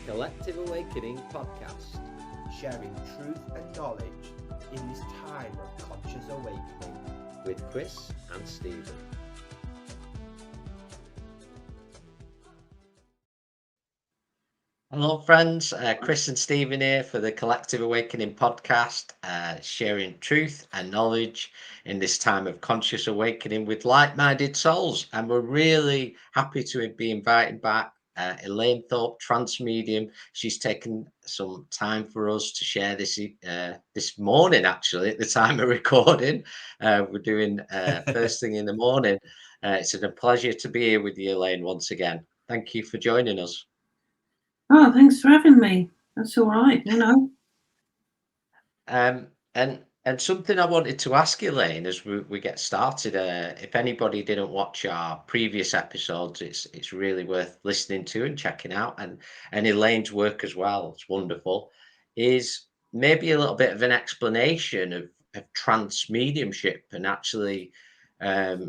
Collective Awakening podcast, sharing truth and knowledge in this time of conscious awakening with Chris and Stephen. Hello friends, Chris and Stephen here for the Collective Awakening podcast, sharing truth and knowledge in this time of conscious awakening with like-minded souls. And we're really happy to be invited back Elaine Thorpe, Trance medium. She's taken some time for us to share this this morning, actually, at the time of recording. We're doing first thing in the morning. It's a pleasure to be here with you, Elaine, once again. Thank you for joining us. Oh, thanks for having me. That's all right, you know. And something I wanted to ask you, Elaine, as we get started. If anybody didn't watch our previous episodes, it's really worth listening to and checking out. And Elaine's work as well, it's wonderful. Is maybe a little bit of an explanation of trance mediumship and actually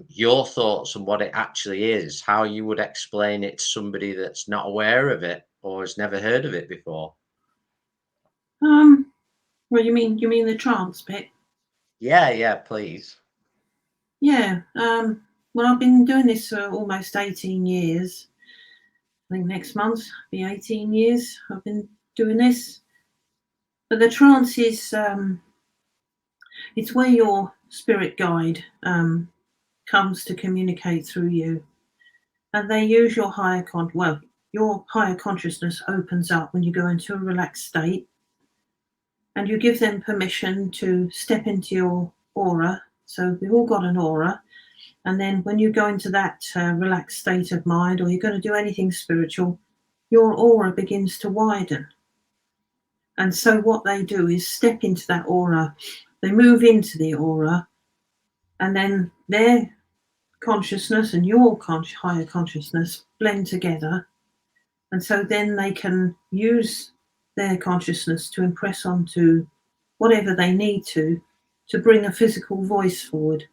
your thoughts on what it actually is, how you would explain it to somebody that's not aware of it or has never heard of it before. Well, you mean the trance bit? Yeah, please. Yeah. Well, I've been doing this for almost 18 years. I think next month will be 18 years I've been doing this. But the trance is it's where your spirit guide comes to communicate through you, and they use your your higher consciousness opens up when you go into a relaxed state. And you give them permission to step into your aura. So we've all got an aura. And then when you go into that relaxed state of mind, or you're going to do anything spiritual, your aura begins to widen. And so what they do is step into that aura. They move into the aura. And then their consciousness and your higher consciousness blend together. And so then they can use their consciousness to impress onto whatever they need to bring a physical voice forward.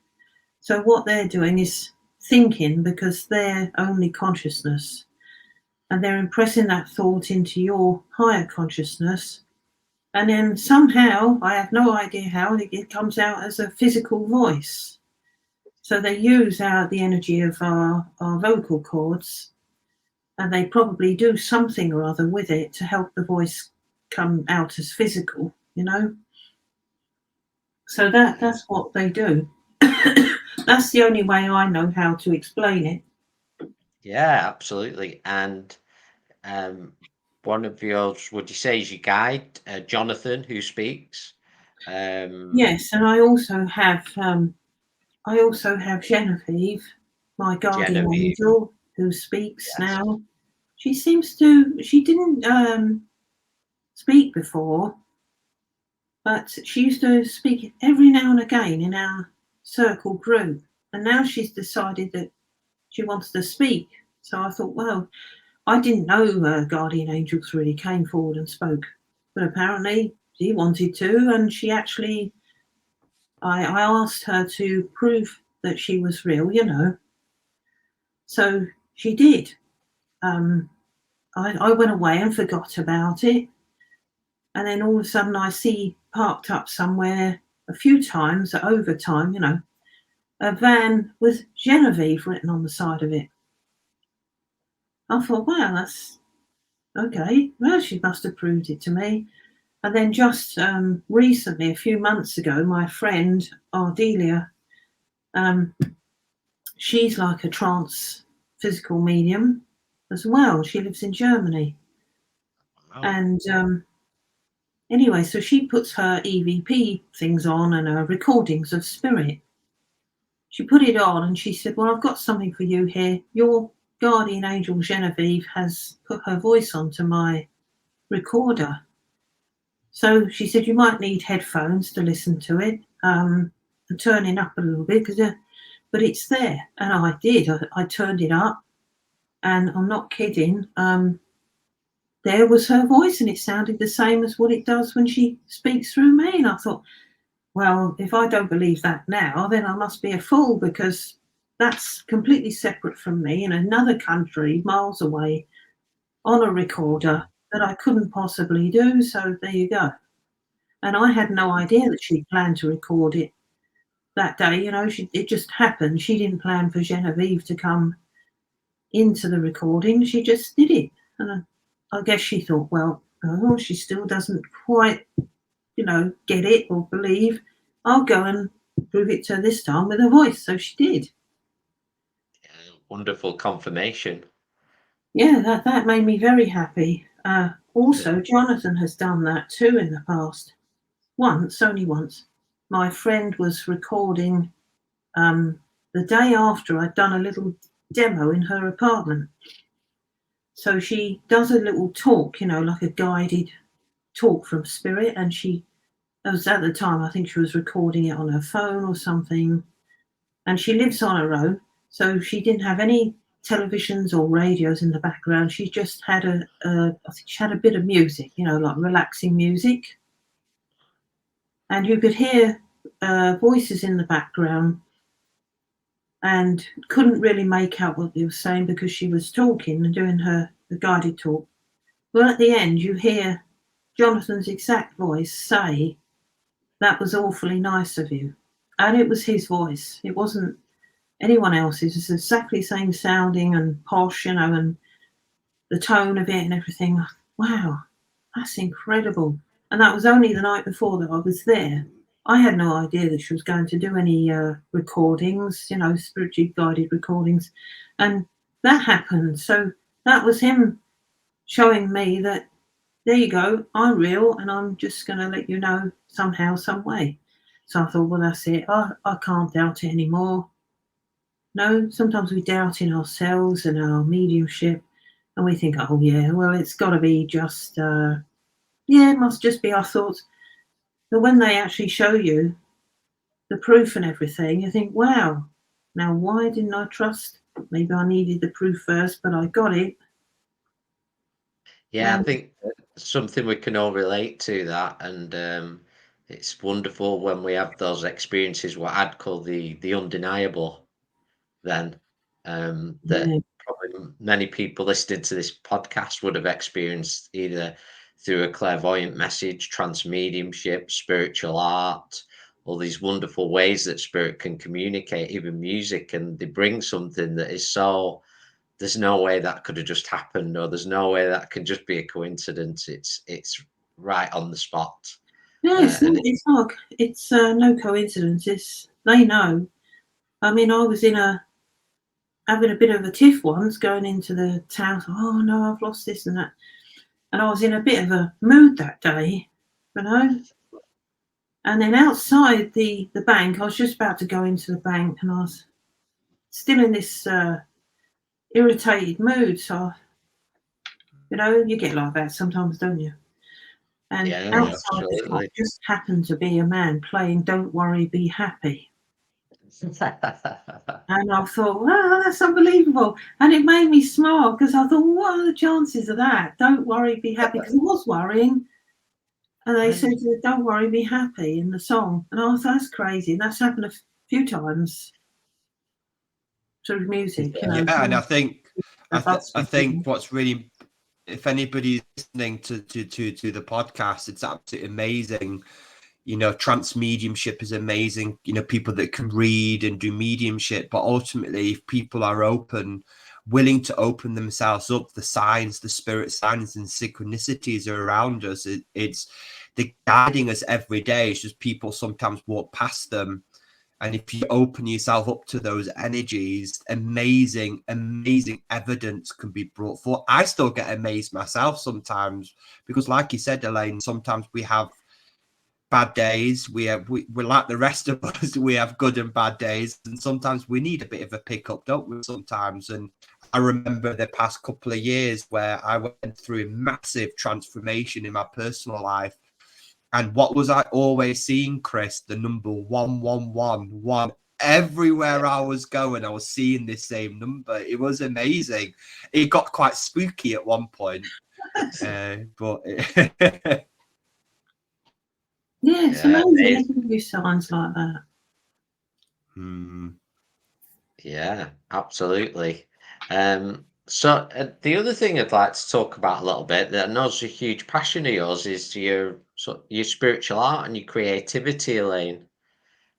So what they're doing is thinking, because they're only consciousness, and they're impressing that thought into your higher consciousness, and then somehow, I have no idea how, it comes out as a physical voice. So they use the energy of our vocal cords, and they probably do something or other with it to help the voice come out as physical, you know. So that's what they do. That's the only way I know how to explain it. Yeah, absolutely. And one of yours, would you say, is your guide, Johnathon, who speaks? Yes, and I also have Jenavive, my guardian angel, who speaks now. She didn't speak before, but she used to speak every now and again in our circle group, and now she's decided that she wants to speak. So I thought, well, I didn't know guardian angels really came forward and spoke, but apparently she wanted to, and she actually, I asked her to prove that she was real, you know. So she did. I went away and forgot about it. And then all of a sudden I see parked up somewhere a few times, over time, you know, a van with Jenavive written on the side of it. I thought, well, that's okay. Well, she must have proved it to me. And then just recently, a few months ago, my friend, Ardelia, she's like a trance physical medium as well. She lives in Germany. Wow. And anyway, so she puts her EVP things on and her recordings of spirit. She put it on and she said, well, I've got something for you here. Your guardian angel, Jenavive, has put her voice onto my recorder. So she said, you might need headphones to listen to it, and turn it up a little bit, but it's there. And I did. I turned it up, and I'm not kidding. There was her voice, and it sounded the same as what it does when she speaks through me. And I thought, well, if I don't believe that now, then I must be a fool, because that's completely separate from me in another country, miles away, on a recorder. that I couldn't possibly do. So there you go. And I had no idea that she planned to record it that day. It just happened. She didn't plan for Jenavive to come into the recording. She just did it. And I guess she thought, well, she still doesn't quite, get it or believe. I'll go and prove it to her this time with her voice. So she did. Yeah, wonderful confirmation. Yeah, that made me very happy. Also, Johnathon has done that too in the past. Only once. My friend was recording the day after I'd done a little demo in her apartment. So she does a little talk, like a guided talk from spirit. And it was at the time, I think she was recording it on her phone or something. And she lives on her own. So she didn't have any televisions or radios in the background. She just had I think she had a bit of music, like relaxing music. And you could hear voices in the background and couldn't really make out what they were saying because she was talking and doing the guided talk. Well, at the end, you hear Johnathon's exact voice say, "That was awfully nice of you." And it was his voice. It wasn't anyone else's. It's exactly the same sounding and posh, and the tone of it and everything. Wow, that's incredible. And that was only the night before that I was there. I had no idea that she was going to do any recordings, spiritually guided recordings. And that happened. So that was him showing me that, there you go, I'm real and I'm just going to let you know somehow, some way. So I thought, well, that's it. I can't doubt it anymore. No, sometimes we doubt in ourselves and our mediumship and we think, oh, yeah, well, it's got to be just, it must just be our thoughts. But when they actually show you the proof and everything, you think, wow, now why didn't I trust? Maybe I needed the proof first, but I got it. Yeah, I think something we can all relate to that, and it's wonderful when we have those experiences, what I'd call the undeniable. Then that probably many people listening to this podcast would have experienced either through a clairvoyant message, trance mediumship, spiritual art, all these wonderful ways that spirit can communicate, even music, and they bring something that is so. There's no way that could have just happened, or there's no way that can just be a coincidence. It's right on the spot. No, it's not. It's no coincidence. They know. I mean, I was having a bit of a tiff once, going into the town. Oh no, I've lost this and that, and I was in a bit of a mood that day, And then outside the bank, I was just about to go into the bank, and I was still in this irritated mood. So, you get like that sometimes, don't you? And outside the shop just happened to be a man playing "Don't Worry, Be Happy." And I thought, wow, that's unbelievable. And it made me smile because I thought, what are the chances of that? Don't worry, be happy. Because I was worrying. And they said, don't worry, be happy in the song. And I thought, that's crazy. And that's happened a few times through music. And I think what's really, if anybody's listening to the podcast, it's absolutely amazing. Trance mediumship is amazing. People that can read and do mediumship, but ultimately, if people are willing to open themselves up, the signs, the spirit signs and synchronicities are around us. They're guiding us every day. It's just people sometimes walk past them. And if you open yourself up to those energies, amazing evidence can be brought forth. I still get amazed myself sometimes because, like you said, Elaine, sometimes we have bad days. We're like the rest of us. We have good and bad days, and sometimes we need a bit of a pickup, don't we? Sometimes, and I remember the past couple of years where I went through a massive transformation in my personal life. And what was I always seeing, Chris? The number 111. Everywhere I was going, I was seeing this same number. It was amazing. It got quite spooky at one point, but. Yeah, it's amazing. They give you signs like that. Yeah, absolutely. So the other thing I'd like to talk about a little bit that I know is a huge passion of yours is your spiritual art and your creativity, Elaine.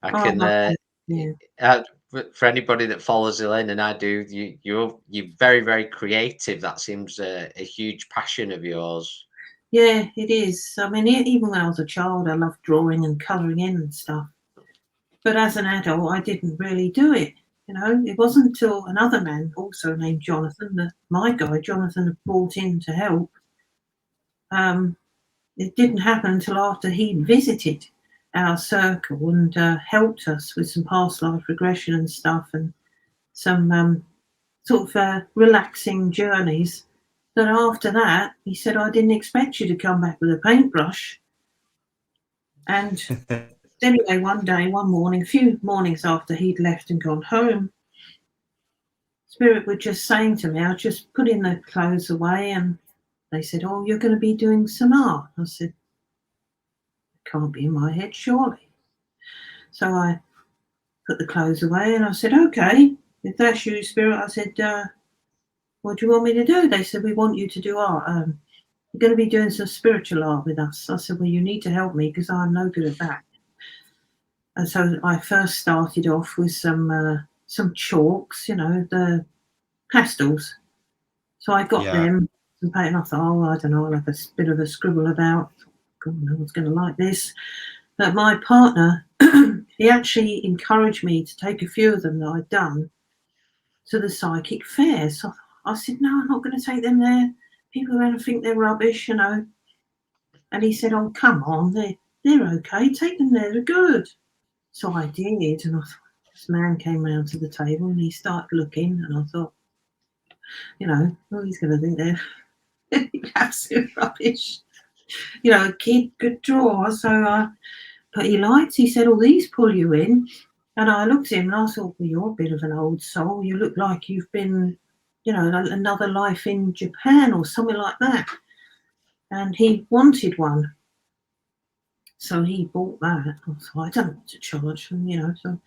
I Oh, can yeah. for anybody that follows Elaine and I do, you're very, very creative. That seems a huge passion of yours. Yeah, it is. I mean, even when I was a child, I loved drawing and colouring in and stuff. But as an adult, I didn't really do it. You know, it wasn't until another man, also named Jonathan, that my guy Jonathan had brought in to help. It didn't happen until after he'd visited our circle and helped us with some past life regression and stuff, and some sort of relaxing journeys. That after that, he said, I didn't expect you to come back with a paintbrush. And anyway, one morning, a few mornings after he'd left and gone home, Spirit were just saying to me, I was just putting the clothes away, and they said, oh, you're going to be doing some art. I said, it can't be in my head, surely. So I put the clothes away and I said, okay, if that's you, Spirit, I said, what do you want me to do? They said, we want you to do art. You're going to be doing some spiritual art with us. I said, well, you need to help me because I'm no good at that. And so I first started off with some chalks, you know, the pastels. So I got them and paint. I thought, oh, I don't know, I'll have a bit of a scribble about. God, no one's going to like this. But my partner, he actually encouraged me to take a few of them that I'd done to the psychic fairs. So I said, no, I'm not going to take them there. People are going to think they're rubbish, you know. And he said, oh, come on, they're okay. Take them there, they're good. So I did, and I thought, this man came round to the table and he started looking, and I thought, you know, oh, he's going to think they're absolute rubbish. You know, a kid could draw, so but he said, oh, these pull you in. And I looked at him and I thought, well, you're a bit of an old soul. You look like you've been, you know, another life in Japan or something like that. And he wanted one. So he bought that. I thought, I don't know what to charge him, you know, so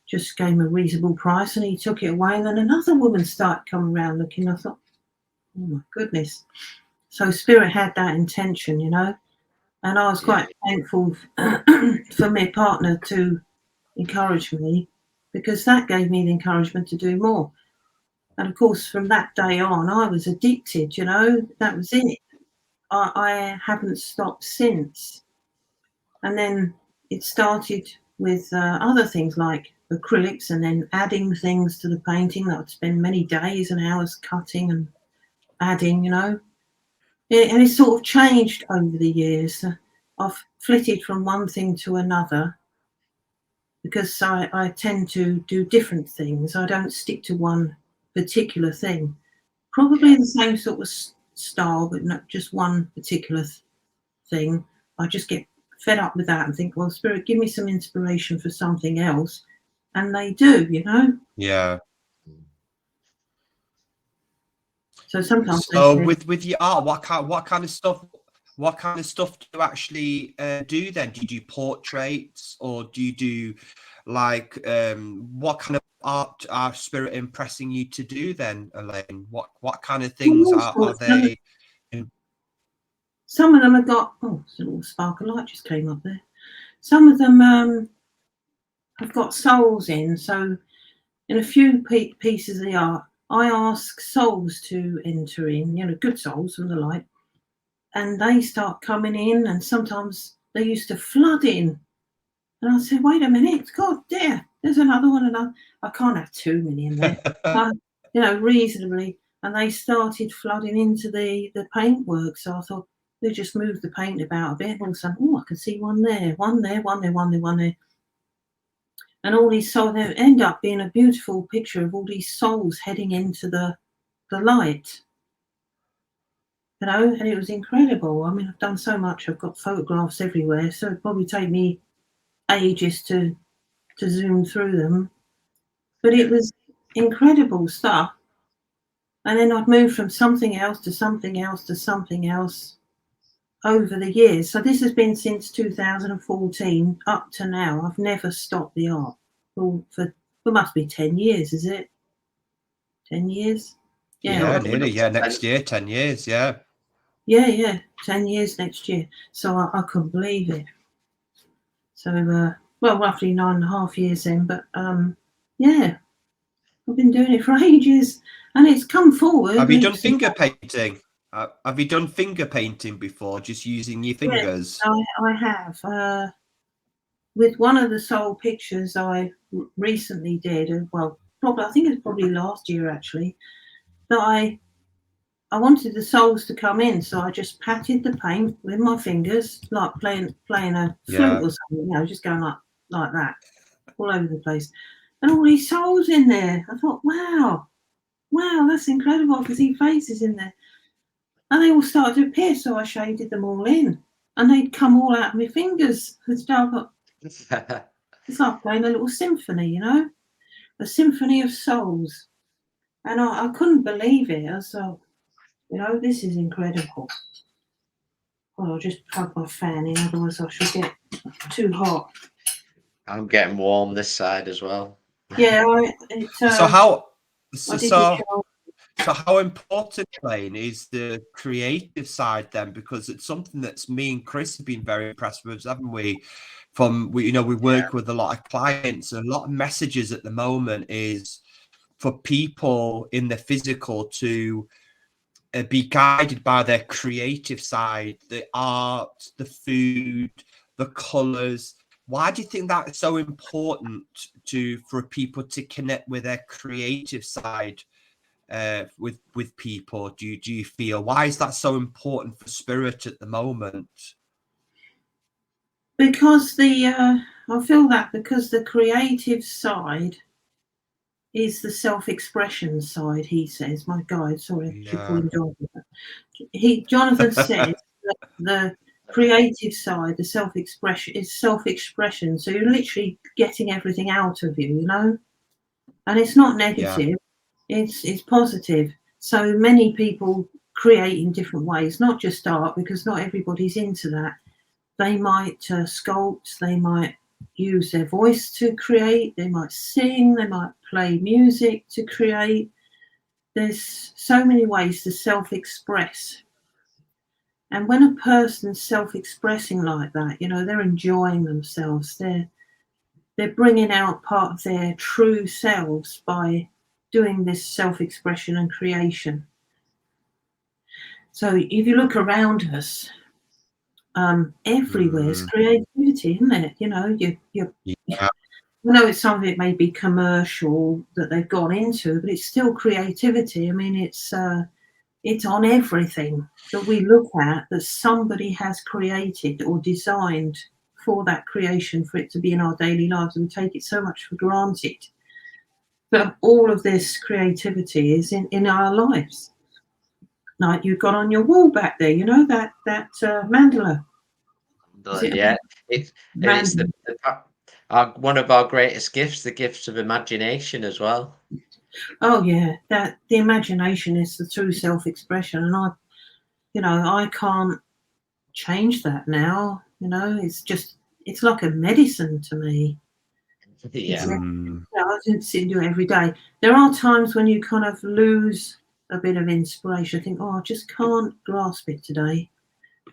just gave him a reasonable price and he took it away. And then another woman started coming around looking. I thought, oh my goodness. So Spirit had that intention, you know, and I was quite thankful for my partner to encourage me, because that gave me the encouragement to do more. And of course, from that day on, I was addicted, you know, that was it. I haven't stopped since. And then it started with other things like acrylics, and then adding things to the painting that I'd spend many days and hours cutting and adding, you know. And it sort of changed over the years. I've flitted from one thing to another because I tend to do different things. I don't stick to one particular thing. Probably the same sort of style, but not just one particular thing. I just get fed up with that and think, well, Spirit, give me some inspiration for something else. And they do, you know? Yeah. So sometimes So with your art, what kind of stuff do you actually do then? Do you do portraits, or do you do like what kind of art are Spirit impressing you to do then, Elaine? What kind of things are they? Some of them have got, oh, it's a little spark of light just came up there. Some of them have got souls in. So in a few pieces of the art, I ask souls to enter in, you know, good souls from the light, and they start coming in, and sometimes they used to flood in. And I said, wait a minute, God dear, there's another one, and I can't have too many in there, you know, reasonably. And they started flooding into the paintwork. So I thought, they just moved the paint about a bit. All of a sudden, oh, I can see one there, one there, one there, one there, one there. And all these souls, they end up being a beautiful picture of all these souls heading into the light. You know, and it was incredible. I mean, I've done so much. I've got photographs everywhere, so it'd probably take me ages to zoom through them. But it was incredible stuff. And then I'd move from something else to something else to something else over the years. So this has been since 2014 up to now. I've never stopped the art. Well, for must be 10 years, is it? 10 years? Yeah, nearly. Yeah, next year, 10 years. Yeah. Yeah, 10 years next year. So I couldn't believe it. So, well, roughly 9.5 years then. But yeah, I've been doing it for ages, and it's come forward. Have you done finger painting? Have you done finger painting before, just using your fingers? Yeah, I have. With one of the soul pictures I recently did, well, probably I think it was probably last year actually, that I wanted the souls to come in, so I just patted the paint with my fingers, like playing a flute or something, just going like that, all over the place, and all these souls in there. I thought, wow, that's incredible. I could see faces in there, and they all started to appear. So I shaded them all in, and they'd come all out of my fingers. And so I thought, it's like playing a little symphony, a symphony of souls, and I couldn't believe it. I was like, this is incredible. Well, I'll just plug my fan in, otherwise I shall get too hot. I'm getting warm this side as well. Yeah, so how important, Elaine, is the creative side then? Because it's something that's me and Chris have been very impressed with, haven't we? We work with a lot of clients, and a lot of messages at the moment is for people in the physical to be guided by their creative side, the art, the food, the colors. Why do you think that is so important for people to connect with their creative side with people? Do you feel, why is that so important for spirit at the moment? Because I feel that because the creative side is the self-expression side, he says. My guide, sorry, I should call him Jonathan. Jonathan says that the creative side, the self-expression, is self-expression. So you're literally getting everything out of you, and it's not negative. It's positive. So many people create in different ways, not just art, because not everybody's into that. They might sculpt, they might use their voice to create, they might sing, they might play music to create. There's so many ways to self-express. And when a person's self-expressing like that, they're enjoying themselves. They're bringing out part of their true selves by doing this self-expression and creation. So if you look around us, everywhere's creativity, isn't it? I know some of it may be commercial that they've gone into, but it's still creativity. I mean, it's on everything that we look at that somebody has created or designed for that creation, for it to be in our daily lives, and we take it so much for granted. But all of this creativity is in our lives. Like you've got on your wall back there, that mandala. It's one of our greatest gifts, the gifts of imagination as well. Oh yeah, that the imagination is the true self-expression, and I can't change that now. It's like a medicine to me. Yeah. I didn't sit and do it every day. There are times when you kind of lose a bit of inspiration. I think, I just can't grasp it today.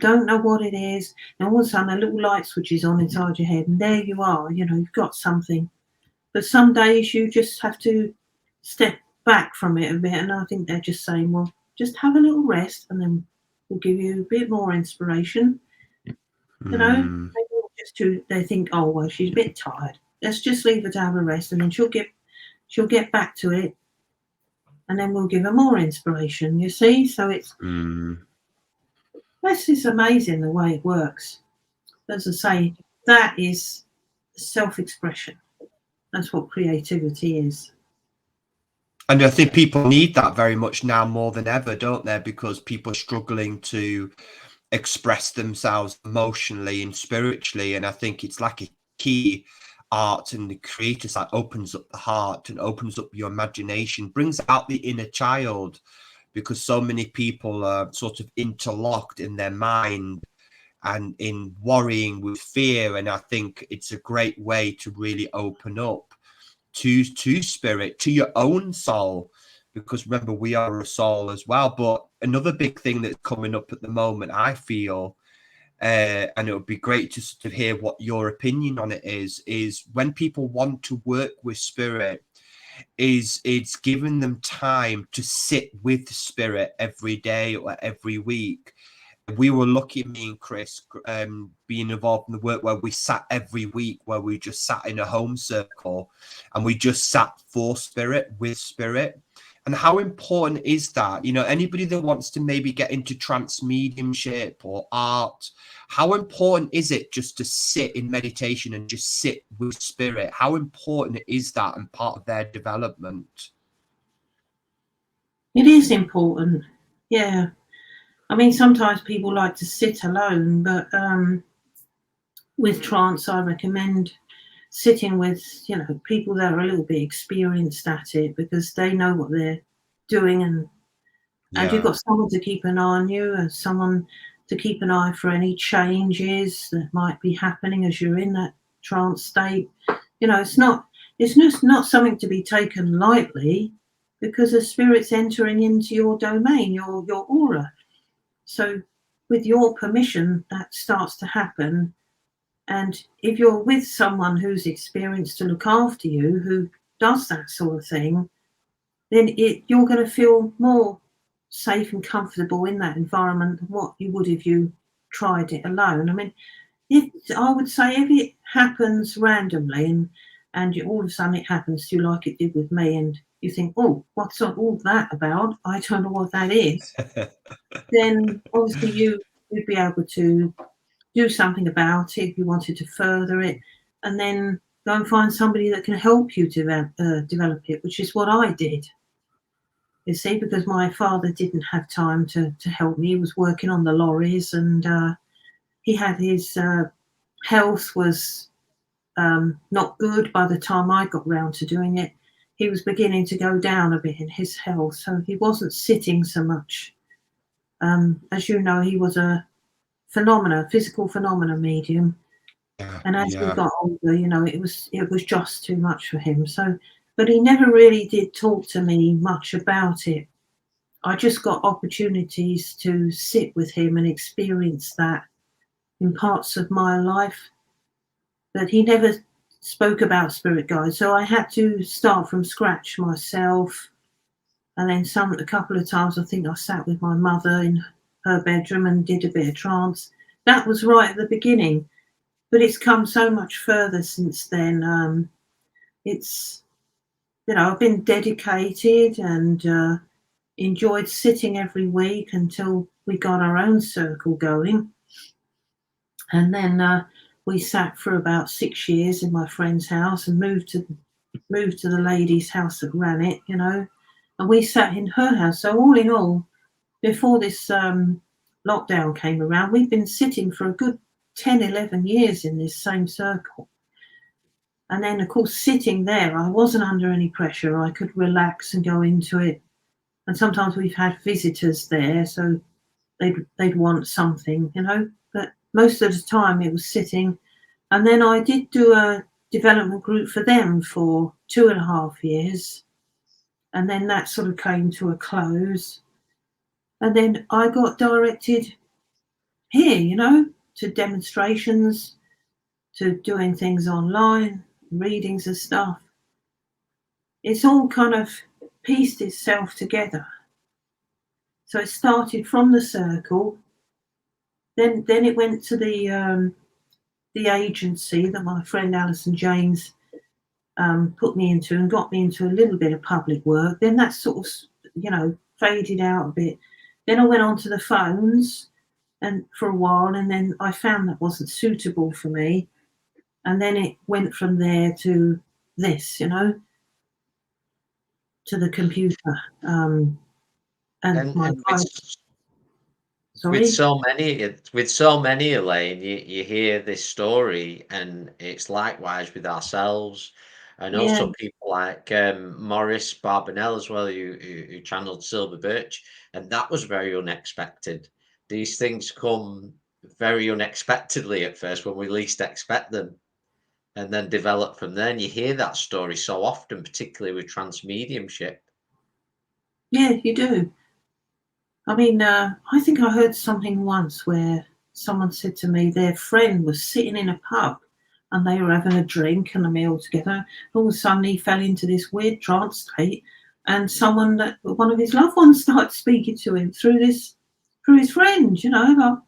Don't know what it is. And all of a sudden, a little light switches on inside your head, and there you are. You've got something. But some days you just have to step back from it a bit, and I think they're just saying, well, just have a little rest, and then we'll give you a bit more inspiration. They think, oh well, she's a bit tired. Let's just leave her to have a rest, and then she'll get back to it, and then we'll give her more inspiration. You see, so it's it's amazing the way it works. As I say, that is self-expression. That's what creativity is. And I think people need that very much now more than ever, don't they? Because people are struggling to express themselves emotionally and spiritually. And I think it's like a key art, and the creative side opens up the heart and opens up your imagination, brings out the inner child, because so many people are sort of interlocked in their mind and in worrying with fear. And I think it's a great way to really open up to spirit, to your own soul, because remember, we are a soul as well. But another big thing that's coming up at the moment, I feel, and it would be great just to hear what your opinion on it is when people want to work with spirit, is it's giving them time to sit with spirit every day or every week. We were lucky, me and Chris, being involved in the work where we sat every week, where we just sat in a home circle and we just sat for spirit, with spirit. And how important is that? You know, anybody that wants to maybe get into trance mediumship or art, how important is it just to sit in meditation and just sit with spirit? How important is that and part of their development? It is important. Yeah. I mean, sometimes people like to sit alone, but with trance, I recommend sitting with, you know, people that are a little bit experienced at it, because they know what they're doing, and you've got someone to keep an eye on you, and someone to keep an eye for any changes that might be happening as you're in that trance state. You know, it's just not something to be taken lightly, because the spirit's entering into your domain, your aura. So with your permission, that starts to happen. And if you're with someone who's experienced to look after you, who does that sort of thing, then you're going to feel more safe and comfortable in that environment than what you would if you tried it alone. I mean, I would say if it happens randomly and all of a sudden it happens to you like it did with me, and you think, oh, what's all that about? I don't know what that is. Then obviously you'd be able to do something about it if you wanted to further it, and then go and find somebody that can help you to develop it, which is what I did. You see, because my father didn't have time to help me. He was working on the lorries, and he had his health was not good by the time I got round to doing it. He was beginning to go down a bit in his health, so he wasn't sitting so much. As you know, he was a physical phenomena medium, and as he got older, you know, it was just too much for him. So, but he never really did talk to me much about it. I just got opportunities to sit with him and experience that in parts of my life, but he never spoke about spirit guides. So I had to start from scratch myself. And then a couple of times, I think I sat with my mother in her bedroom and did a bit of trance. That was right at the beginning, but it's come so much further since then. It's, you know, I've been dedicated and enjoyed sitting every week until we got our own circle going. And then we sat for about 6 years in my friend's house and moved to the lady's house that ran it, you know, and we sat in her house. So all in all, before this lockdown came around, we've been sitting for a good 10, 11 years in this same circle. And then, of course, sitting there, I wasn't under any pressure. I could relax and go into it. And sometimes we've had visitors there, so they'd want something, you know. But most of the time it was sitting. And then I did do a development group for them for 2.5 years. And then that sort of came to a close. And then I got directed here, you know, to demonstrations, to doing things online, readings and stuff. It's all kind of pieced itself together. So it started from the circle, then it went to the agency that my friend Alison James put me into and got me into a little bit of public work. Then that sort of, you know, faded out a bit. Then I went on to the phones and for a while, and then I found that wasn't suitable for me. And then it went from there to this, you know, to the computer. And my with so many, Elaine, you hear this story, and it's likewise with ourselves, and also people like Maurice Barbanel as well, who channeled Silver Birch, and that was very unexpected. These things come very unexpectedly at first when we least expect them, and then develop from there. And you hear that story so often, particularly with trance mediumship. Yeah, you do. I mean, I think I heard something once where someone said to me their friend was sitting in a pub and they were having a drink and a meal together. All of a sudden, he fell into this weird trance state, and one of his loved ones, started speaking to him through his friend. Like,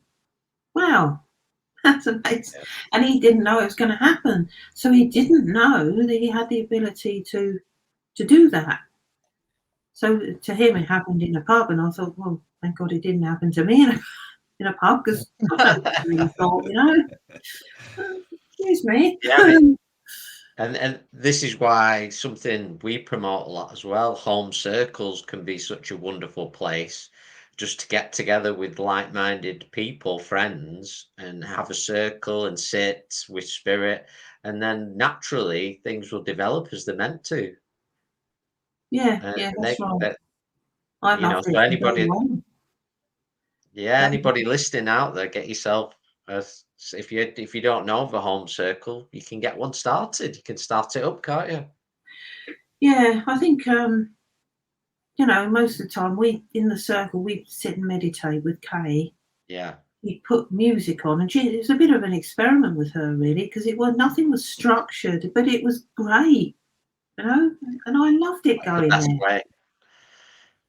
wow, that's amazing. Yeah. And he didn't know it was going to happen, so he didn't know that he had the ability to do that. So to him, it happened in a pub, and I thought, well, thank God it didn't happen to me in a pub, because I really thought. Excuse me. Yeah, and this is why something we promote a lot as well. Home circles can be such a wonderful place just to get together with like-minded people, friends, and have a circle and sit with spirit, and then naturally things will develop as they're meant to. Yeah, And yeah, they, that's right. that, I love so it from day anybody, one. yeah, Day anybody listening out there, get yourself. If you don't know of a home circle, you can get one started. You can start it up, can't you? Yeah, I think most of the time we in the circle we sit and meditate with Kay. Yeah. We put music on, and it was a bit of an experiment with her, really, because nothing was structured, but it was great, and I loved it That's the going best there. way.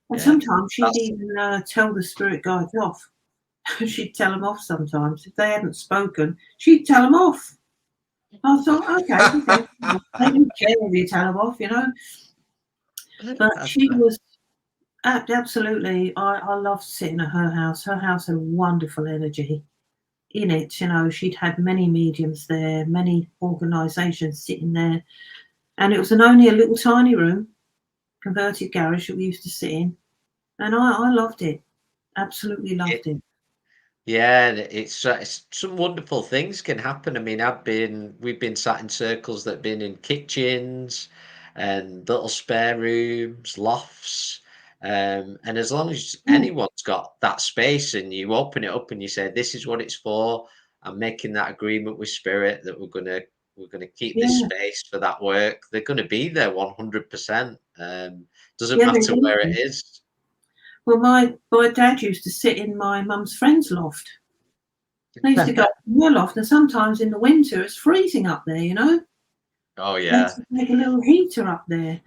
And Yeah. sometimes she'd That's even tell the spirit guides off. She'd tell them off sometimes if they hadn't spoken. She'd tell them off. I thought, okay, they didn't care if you tell them off. But that's she was absolutely. I loved sitting at her house. Her house had wonderful energy in it. She'd had many mediums there, many organisations sitting there, and it was only a little tiny room, converted garage that we used to sit in, and I loved it. Absolutely it. loved it. Yeah, and it's some wonderful things can happen. I mean, we've been sat in circles that have been in kitchens and little spare rooms, lofts, and as long as Mm, anyone's got that space and you open it up and you say, "This is what it's for," I'm making that agreement with spirit that we're gonna keep this yeah, space for that work. They're gonna be there 100%. Doesn't yeah, they matter will where it be. is. Well, my dad used to sit in my mum's friend's loft. They used to go in their loft, and sometimes in the winter it's freezing up there. Oh They used yeah. to take a little heater up there,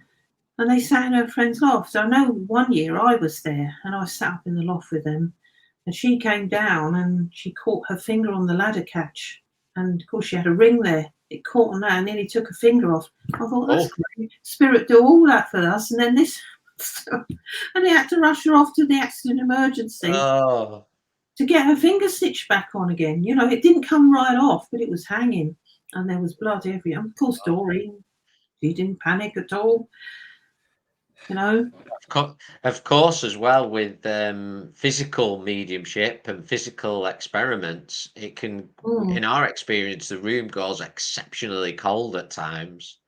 and they sat in her friend's loft. So I know one year I was there, and I sat up in the loft with them, and she came down and she caught her finger on the ladder catch, and of course she had a ring there. It caught on that and nearly took her finger off. I thought, that's Oh, great. Spirit do all that for us, and then this, and they had to rush her off to the accident emergency oh. to get her finger stitched back on again. It didn't come right off, but it was hanging, and there was blood everywhere. Of course, Doreen, she didn't panic at all. You know. Of course, as well with physical mediumship and physical experiments, it can, Mm, in our experience, the room goes exceptionally cold at times.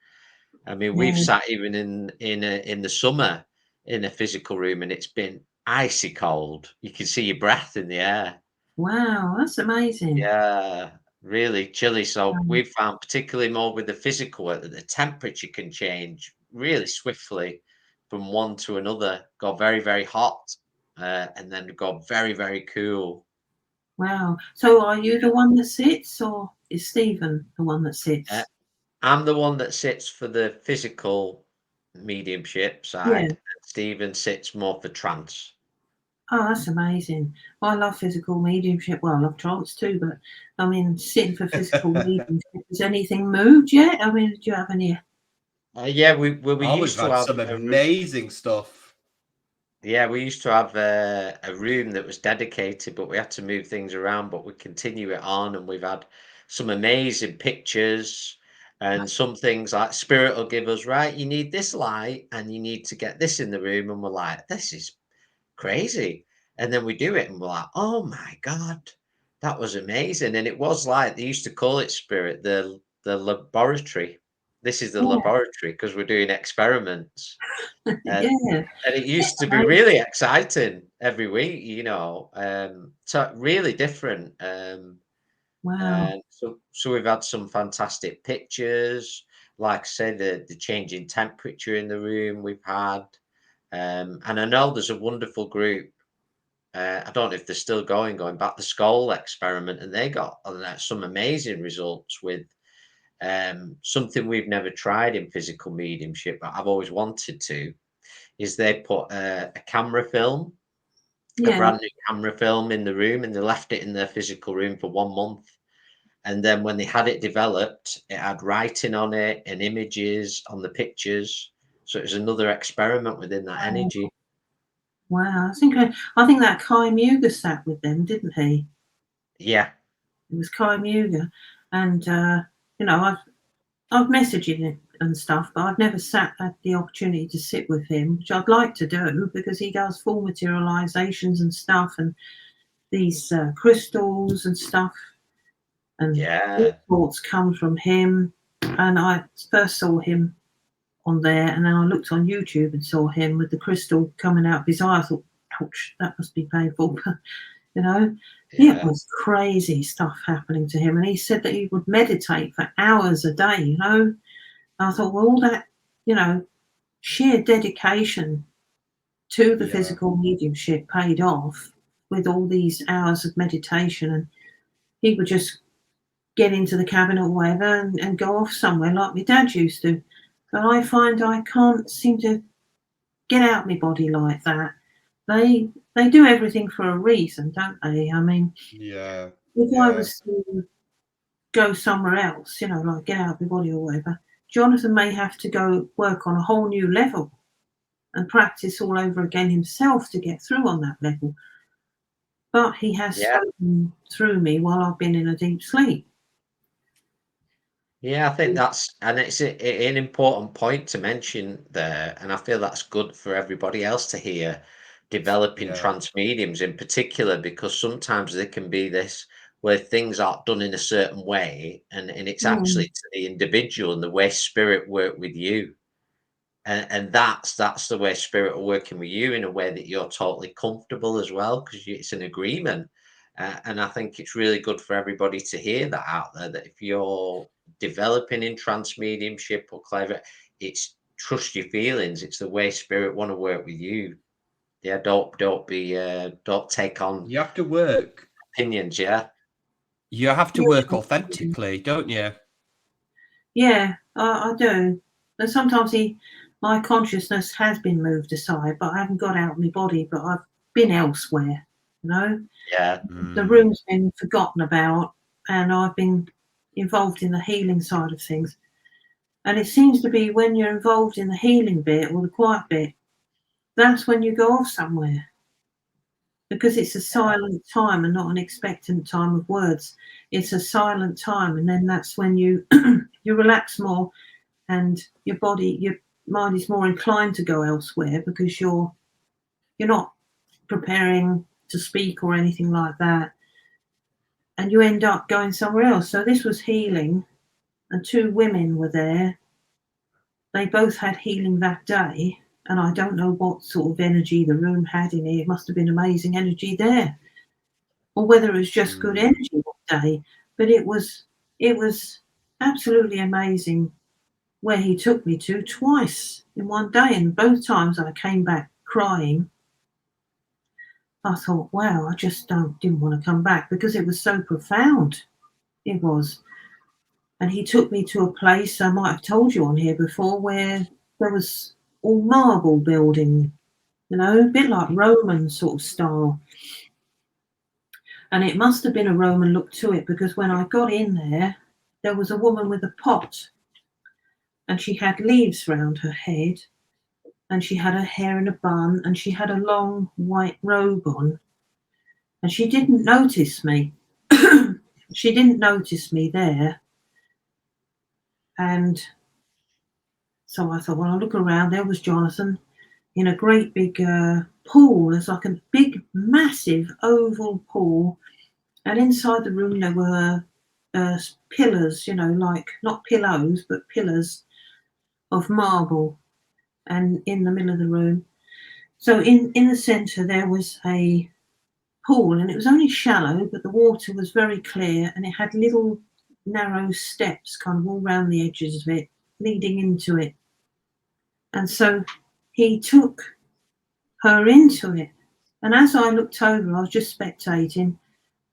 I mean, we've yeah. sat even in the summer in a physical room, and it's been icy cold. You can see your breath in the air. Wow, that's amazing. Yeah, really chilly. So Um, we've found, particularly more with the physical work, that the temperature can change really swiftly from one to another, go very, very hot, and then go very, very cool. wow. So are you the one that sits, or is Stephen the one that Uh, sits? I'm the one that sits for the physical mediumship Yeah. side, and Stephen sits more for trance. Oh, that's amazing. Well, I love physical mediumship. Well, I love trance too, but I mean, sitting for physical mediumship. Has anything moved yet? I mean, do you have any? Yeah, we Oh, we've used to had have some amazing stuff. Yeah, we used to have a room that was dedicated, but we had to move things around. But we continue it on, and we've had some amazing pictures and some things like Spirit will give us, right, you need this light and you need to get this in the room. And we're like, this is crazy. And then we do it, and we're like, oh my God, that was amazing. And it was like they used to call it Spirit, the laboratory. This is the laboratory because we're doing experiments. Yeah, yeah. And it used to be Amazing. really exciting every week, so really different. Wow. And so we've had some fantastic pictures, like I say, the changing temperature in the room we've had. And I know there's a wonderful group. I don't know if they're still going back the Skull experiment, and they got some amazing results with something we've never tried in physical mediumship, but I've always wanted to, is they put a camera film, a Yeah. brand new camera film in the room, and they left it in their physical room for 1 month. And then when they had it developed, it had writing on it and images on the pictures. So it was another experiment within that energy. Wow. I think that Kai Muga sat with them, didn't he? Yeah. It was Kai Muga. And you know, I've messaged him and stuff, but I've never had the opportunity to sit with him, which I'd like to do, because he does full materializations and stuff, and these crystals and stuff, and thoughts come from him. And I first saw him on there, and then I looked on YouTube and saw him with the crystal coming out of his eye. I thought, ouch, that must be painful. You know, it was crazy stuff happening to him. And he said that he would meditate for hours a day, you know. I thought, well, all that, you know, sheer dedication to the physical mediumship paid off with all these hours of meditation. And he would just get into the cabin or whatever and go off somewhere like my dad used to. But I find I can't seem to get out my body like that. They do everything for a reason, don't they? I mean, if I was to go somewhere else, you know, like get out of my body or whatever, Johnathon may have to go work on a whole new level and practice all over again himself to get through on that level. But he has spoken through me while I've been in a deep sleep. Yeah, I think it's an important point to mention there, and I feel that's good for everybody else to hear, developing trance mediums in particular, because sometimes there can be this where things aren't done in a certain way, and it's actually to the individual and the way spirit work with you. And that's the way spirit are working with you in a way that you're totally comfortable as well, because it's an agreement. And I think it's really good for everybody to hear that out there, that if you're developing in trance mediumship or clever, it's trust your feelings. It's the way spirit want to work with you. Yeah, don't take on. You have to work opinions. Yeah, you have to work authentically, don't you? Yeah, I do. And sometimes my consciousness has been moved aside, but I haven't got out of my body, but I've been elsewhere, you know? Yeah. The room's been forgotten about, and I've been involved in the healing side of things. And it seems to be when you're involved in the healing bit or the quiet bit, that's when you go off somewhere. Because it's a silent time and not an expectant time of words. It's a silent time, and then that's when you you relax more, and your mind is more inclined to go elsewhere, because you're not preparing to speak or anything like that, and you end up going somewhere else. So this was healing, and 2 women were there. They both had healing that day, and I don't know what sort of energy the room had in it. It must have been amazing energy there, or whether it was just good energy that day. But it was absolutely amazing where he took me to twice in one day, and both times I came back crying. I thought, wow, I just didn't want to come back, because it was so profound. It was. And he took me to a place, I might have told you on here before, where there was all marble building, you know, a bit like Roman sort of style. And it must have been a Roman look to it, because when I got in there was a woman with a pot, and she had leaves round her head, and she had her hair in a bun, and she had a long white robe on, and she didn't notice me. She didn't notice me there. And so I thought, well, I'll look around. There was Johnathon in a great big pool. There's like a big, massive oval pool. And inside the room there were pillars, you know, like not pillows, but pillars of marble, and in the middle of the room. So in the centre there was a pool, and it was only shallow, but the water was very clear, and it had little narrow steps kind of all around the edges of it, leading into it. And so he took her into it. And as I looked over, I was just spectating,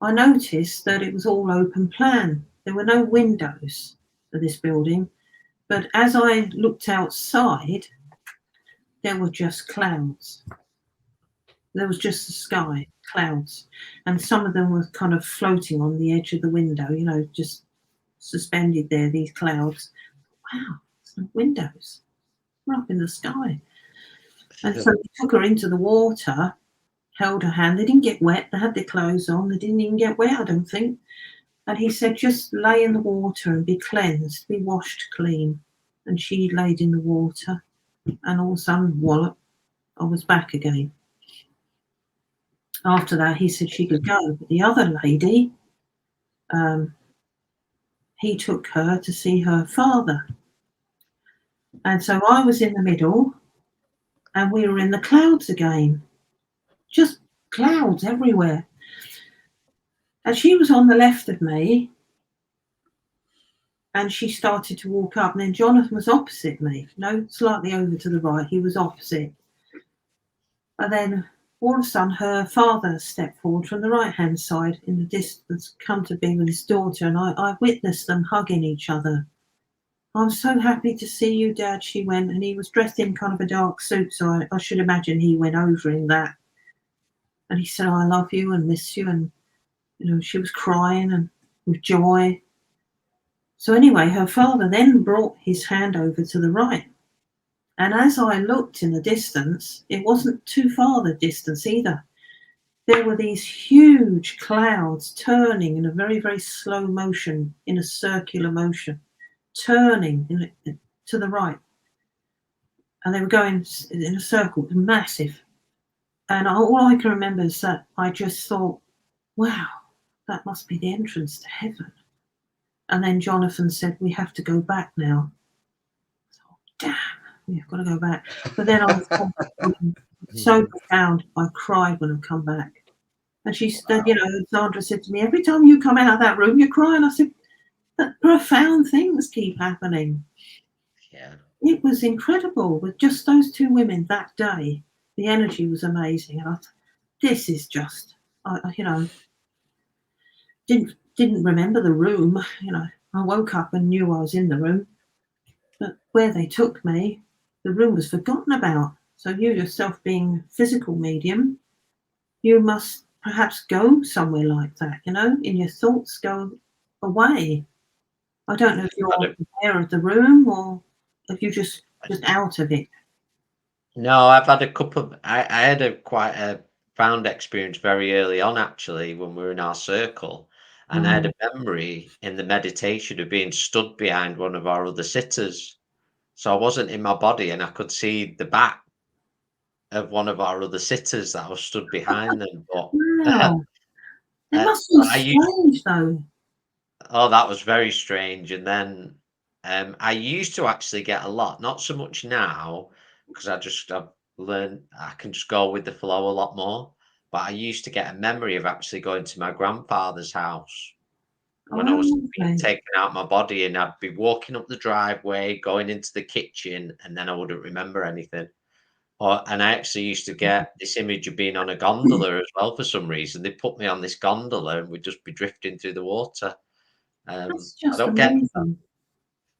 I noticed that it was all open plan. There were no windows for this building, but as I looked outside, there were just clouds. There was just the sky, clouds, and some of them were kind of floating on the edge of the window, you know, just suspended there, these clouds. Wow, there's no windows. We're up in the sky. And so we took her into the water, held her hand. They didn't get wet. They had their clothes on. They didn't even get wet, I don't think. And he said, just lay in the water and be cleansed, be washed clean. And she laid in the water, and all of a sudden, wallop, I was back again. After that, he said she could go. But the other lady, he took her to see her father. And so I was in the middle, and we were in the clouds again. Just clouds everywhere. And she was on the left of me, and she started to walk up. And then Johnathon was opposite me, slightly over to the right. He was opposite. And then all of a sudden, her father stepped forward from the right-hand side in the distance, come to be with his daughter, and I witnessed them hugging each other. I'm so happy to see you, Dad, she went, and he was dressed in kind of a dark suit, so I should imagine he went over in that. And he said, I love you and miss you, and she was crying and with joy. So anyway, her father then brought his hand over to the right. And as I looked in the distance, it wasn't too far the distance either. There were these huge clouds turning in a very, very slow motion, in a circular motion, turning to the right. And they were going in a circle, massive. And all I can remember is that I just thought, wow, that must be the entrance to heaven. And then Johnathon said, we have to go back now. So, damn. We've got to go back. But then I was so profound, I cried when I come back. And she said, Sandra said to me, every time you come out of that room, you're crying. I said, but profound things keep happening. Yeah. It was incredible with just those two women that day. The energy was amazing. And I thought, this is just, didn't remember the room. I woke up and knew I was in the room. But where they took me, the room was forgotten about. So you yourself being physical medium, you must perhaps go somewhere like that, in your thoughts, go away. I don't know if you're aware of the room or if you're just out of it. No, I've had a couple. I had quite a profound experience very early on, actually, when we were in our circle. And I had a memory in the meditation of being stood behind one of our other sitters. So I wasn't in my body, and I could see the back of one of our other sitters that I was stood behind them. But Wow. It must be strange, though. Oh, that was very strange. And then I used to actually get a lot, not so much now, because I've learned I can just go with the flow a lot more. But I used to get a memory of actually going to my grandfather's house when I was being taken out of my body, and I'd be walking up the driveway, going into the kitchen, and then I wouldn't remember anything. And I actually used to get this image of being on a gondola as well for some reason. They put me on this gondola and we'd just be drifting through the water. That's just I don't amazing.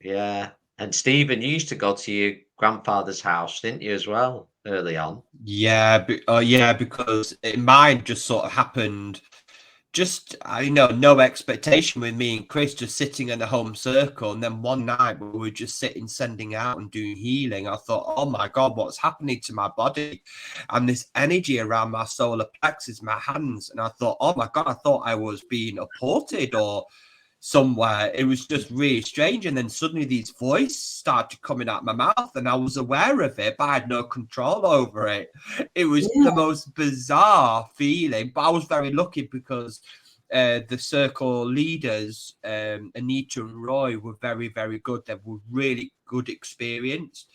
Yeah. And Stephen, you used to go to your grandfather's house, didn't you, as well, early on? Yeah, because mine just sort of happened. Just no expectation with me and Chris just sitting in a home circle, and then one night we were just sitting, sending out and doing healing. I thought, oh my God, what's happening to my body? And this energy around my solar plexus, my hands, and I thought, oh my God, I thought I was being apported or somewhere. It was just really strange. And then suddenly these voices started coming out my mouth, and I was aware of it, but I had no control over it. It was the most bizarre feeling, but I was very lucky because the circle leaders, Anita and Roy, were very, very good. They were really good experience,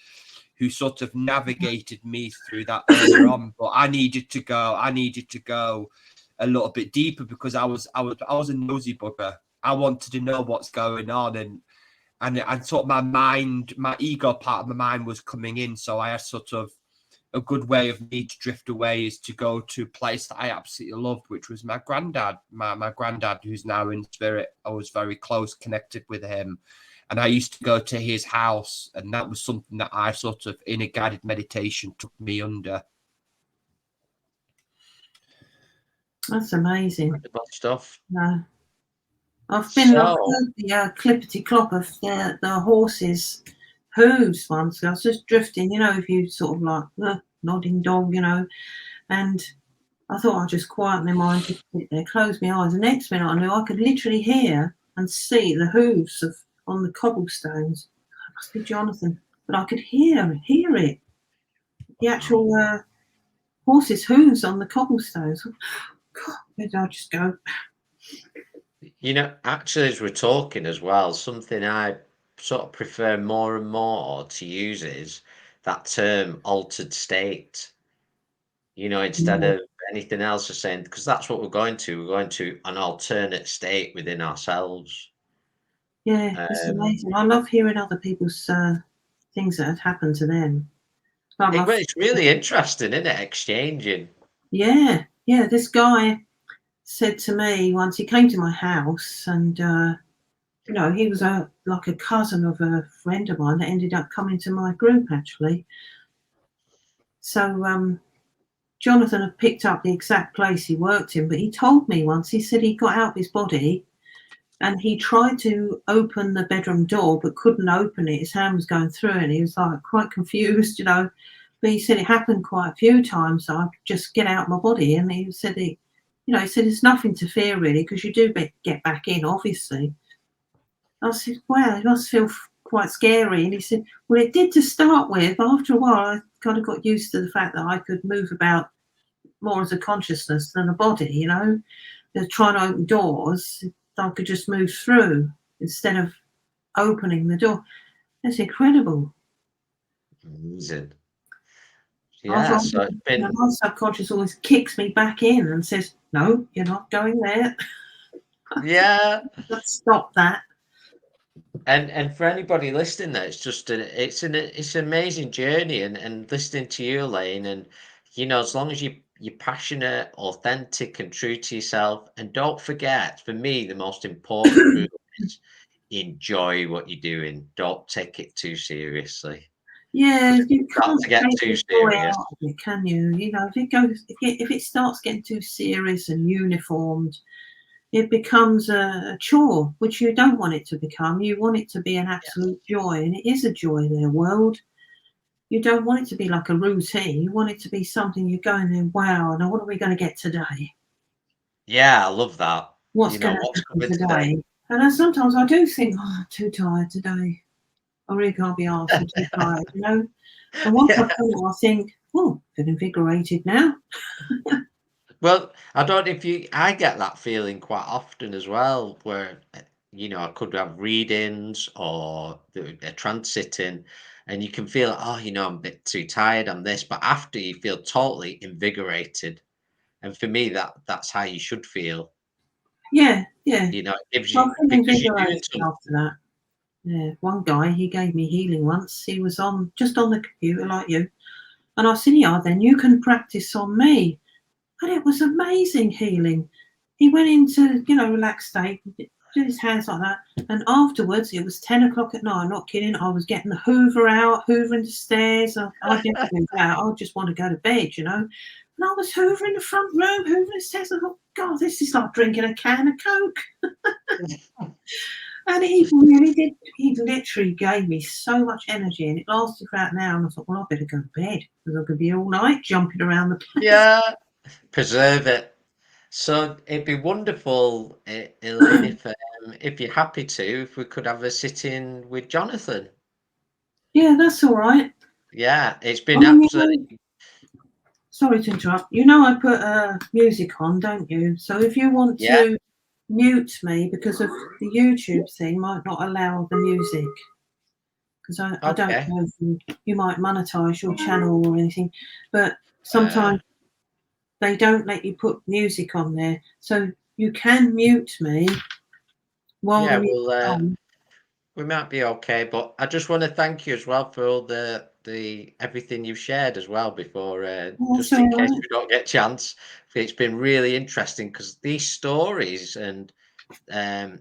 who sort of navigated me through that earlier on. But I needed to go a little bit deeper because I was a nosy bugger. I wanted to know what's going on, and sort of my ego part of my mind was coming in, so I sort of a good way of me to drift away is to go to a place that I absolutely loved, which was my granddad. My granddad, who's now in spirit, I was very close connected with him. And I used to go to his house, and that was something that I sort of, in a guided meditation, took me under. That's amazing. Incredible stuff. No. I've been So- on the clippity clop of the horses' hooves once. I was just drifting, you know, if you sort of like nodding dog, you know, and I thought I'd just quieten my mind, just sit there, close my eyes. The next minute I knew I could literally hear and see the hooves on the cobblestones. It must be Jonathan, but I could hear it. The actual horses' hooves on the cobblestones. God, where did I just go? You know, actually, as we're talking as well, something I sort of prefer more and more to use is that term altered state. You know, instead of anything else, just saying, because that's what we're going to. We're going to an alternate state within ourselves. Yeah, it's amazing. I love hearing other people's things that had happened to them. It's really interesting, isn't it? Exchanging. Yeah. This guy said to me once, he came to my house, and you know, he was like a cousin of a friend of mine that ended up coming to my group actually. So Jonathan had picked up the exact place he worked in, but he told me once, he said he got out of his body and he tried to open the bedroom door but couldn't open it. His hand was going through it and he was like quite confused, you know. But he said it happened quite a few times, so I could just get out of my body. And he said, he said there's nothing to fear really, because you do get back in, obviously. I said, wow, it must feel quite scary. And he said, well, it did to start with. After a while, I kind of got used to the fact that I could move about more as a consciousness than a body, you know. They're trying to open doors, I could just move through instead of opening the door. That's incredible. Amazing. Yeah, so it's been... My subconscious always kicks me back in and says, no, you're not going there. Yeah. Let's stop that. And for anybody listening, that it's an amazing journey, and listening to you, Elaine, and you know, as long as you're passionate, authentic, and true to yourself, and don't forget, for me, the most important rule is enjoy what you're doing. Don't take it too seriously. Yeah, you can't get too serious, can you? You know, if it starts getting too serious and uniformed, it becomes a chore, which you don't want it to become. You want it to be an absolute joy, and it is a joy there, world. You don't want it to be like a routine. You want it to be something you're going there, wow, now what are we going to get today? Yeah, I love that. What's going to happen today? And then sometimes I do think, oh, I'm too tired today. I really can't be asked. I'm too tired, you know? And once I've done it, I think, oh, I feel invigorated now. Well, I don't know if I get that feeling quite often as well, where, you know, I could have readings or a trance sitting, and you can feel, oh, you know, I'm a bit too tired, I'm this, but after you feel totally invigorated. And for me, that's how you should feel. Yeah. You know, it gives you, because you're doing after that. Yeah, one guy, he gave me healing once. He was just on the computer like you. And I said, yeah, then you can practice on me. And it was amazing healing. He went into, you know, relaxed state, did his hands like that. And afterwards, it was 10 o'clock at night, I'm not kidding. I was getting the Hoover out, hoovering the stairs. I didn't do that. I just want to go to bed, you know. And I was hoovering the front room, hoovering the stairs. I thought, God, this is like drinking a can of Coke. And he really did. He literally gave me so much energy, and it lasted for about an hour. And I thought, well, I better go to bed because I could be all night jumping around the place. Yeah, preserve it. So it'd be wonderful, Elaine, if you're happy to, if we could have a sit-in with Jonathan. Yeah, that's all right. Yeah, it's been absolutely... Sorry to interrupt. You know I put music on, don't you? So if you want to mute me, because of the YouTube thing might not allow the music, because I don't know if you might monetize your channel or anything, but sometimes they don't let you put music on there, so you can mute me while the music's on. We might be okay, but I just want to thank you as well for all the everything you've shared as well before, just That's in all case right. we don't get a chance. It's been really interesting because these stories and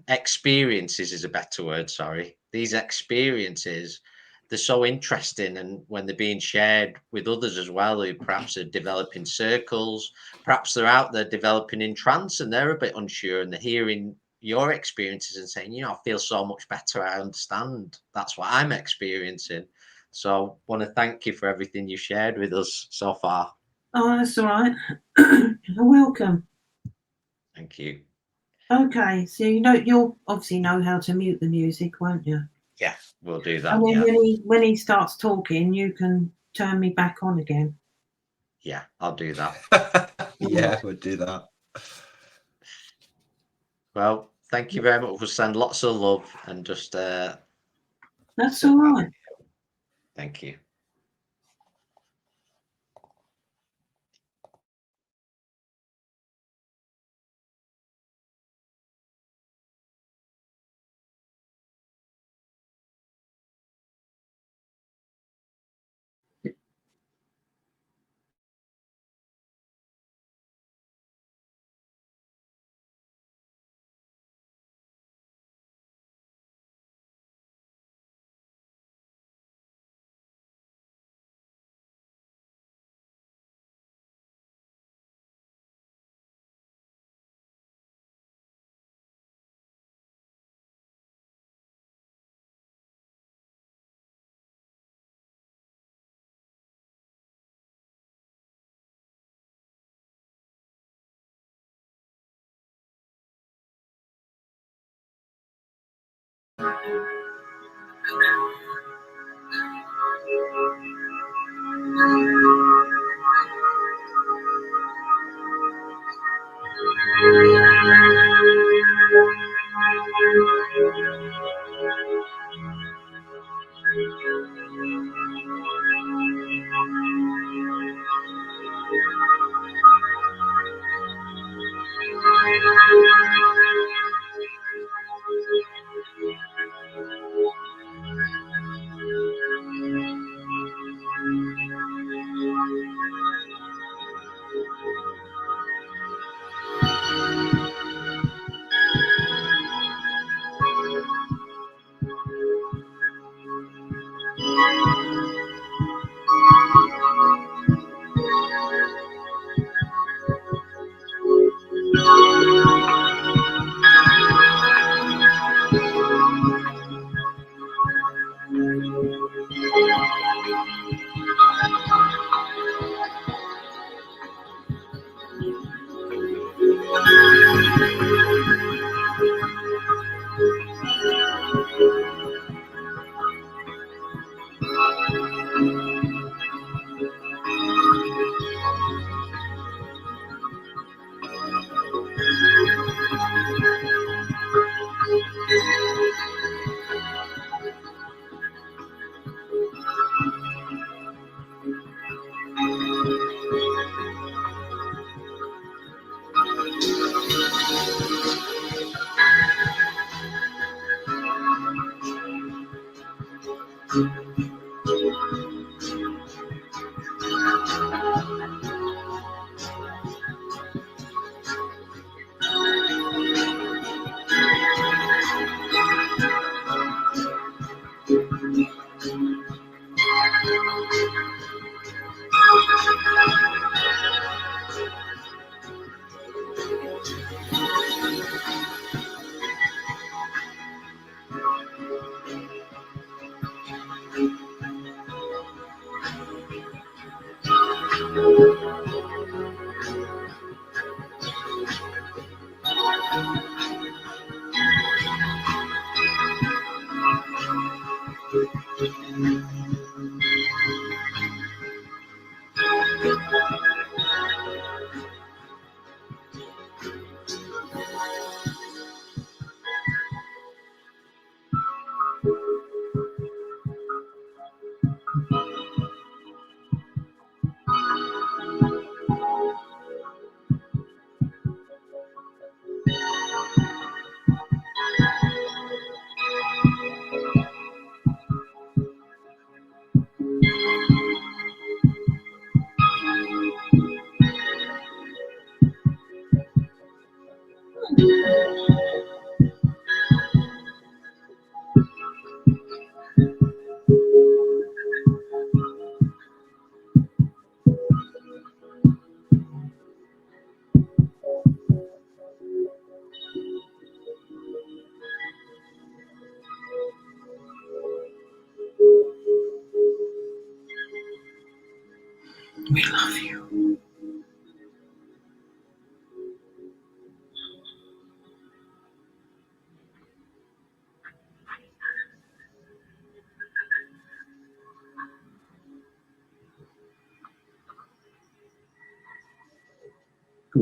experiences is a better word. Sorry, these experiences, they're so interesting, and when they're being shared with others as well, who perhaps are developing circles, perhaps they're out there developing in trance and they're a bit unsure, and they're hearing your experiences and saying, you know, I feel so much better. I understand. That's what I'm experiencing. So, I want to thank you for everything you shared with us so far. Oh, that's all right. You're welcome. Thank you. Okay, so you'll obviously know how to mute the music, won't you? Yeah, we'll do that. And then Yeah, when he starts talking, you can turn me back on again. yeah, I'll do that. Yeah, we'll do that. Well, thank you very much. We'll send lots of love and just That's all right. thank you.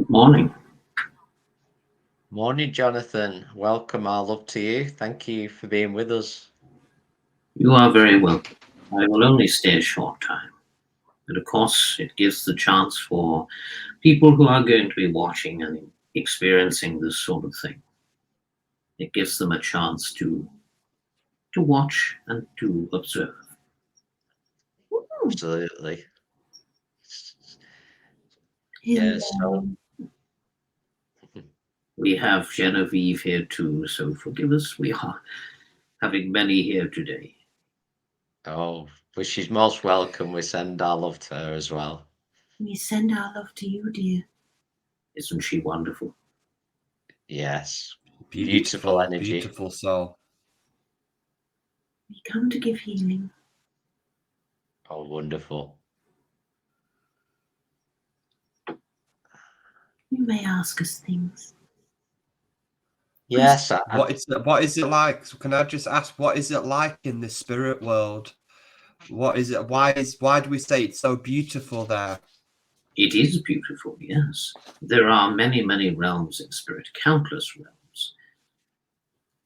Good morning. Morning, Jonathan. Welcome, our love to you. Thank you for being with us. You are very welcome. I will only stay a short time. But of course, it gives the chance for people who are going to be watching and experiencing this sort of thing. It gives them a chance to watch and to observe. Absolutely. Yeah, so We have Jenavive here too, so forgive us. We are having many here today. oh, but she's most welcome. We send our love to her as well. We send our love to you, dear. Isn't she wonderful? Yes. Beautiful energy. Beautiful soul. We come to give healing. Oh, wonderful. You may ask us things. Yes. What is it like? So can I just ask, what is it like in the spirit world? What is it? Why do we say it's so beautiful there? It is beautiful, yes. There are many, many realms in spirit, countless realms.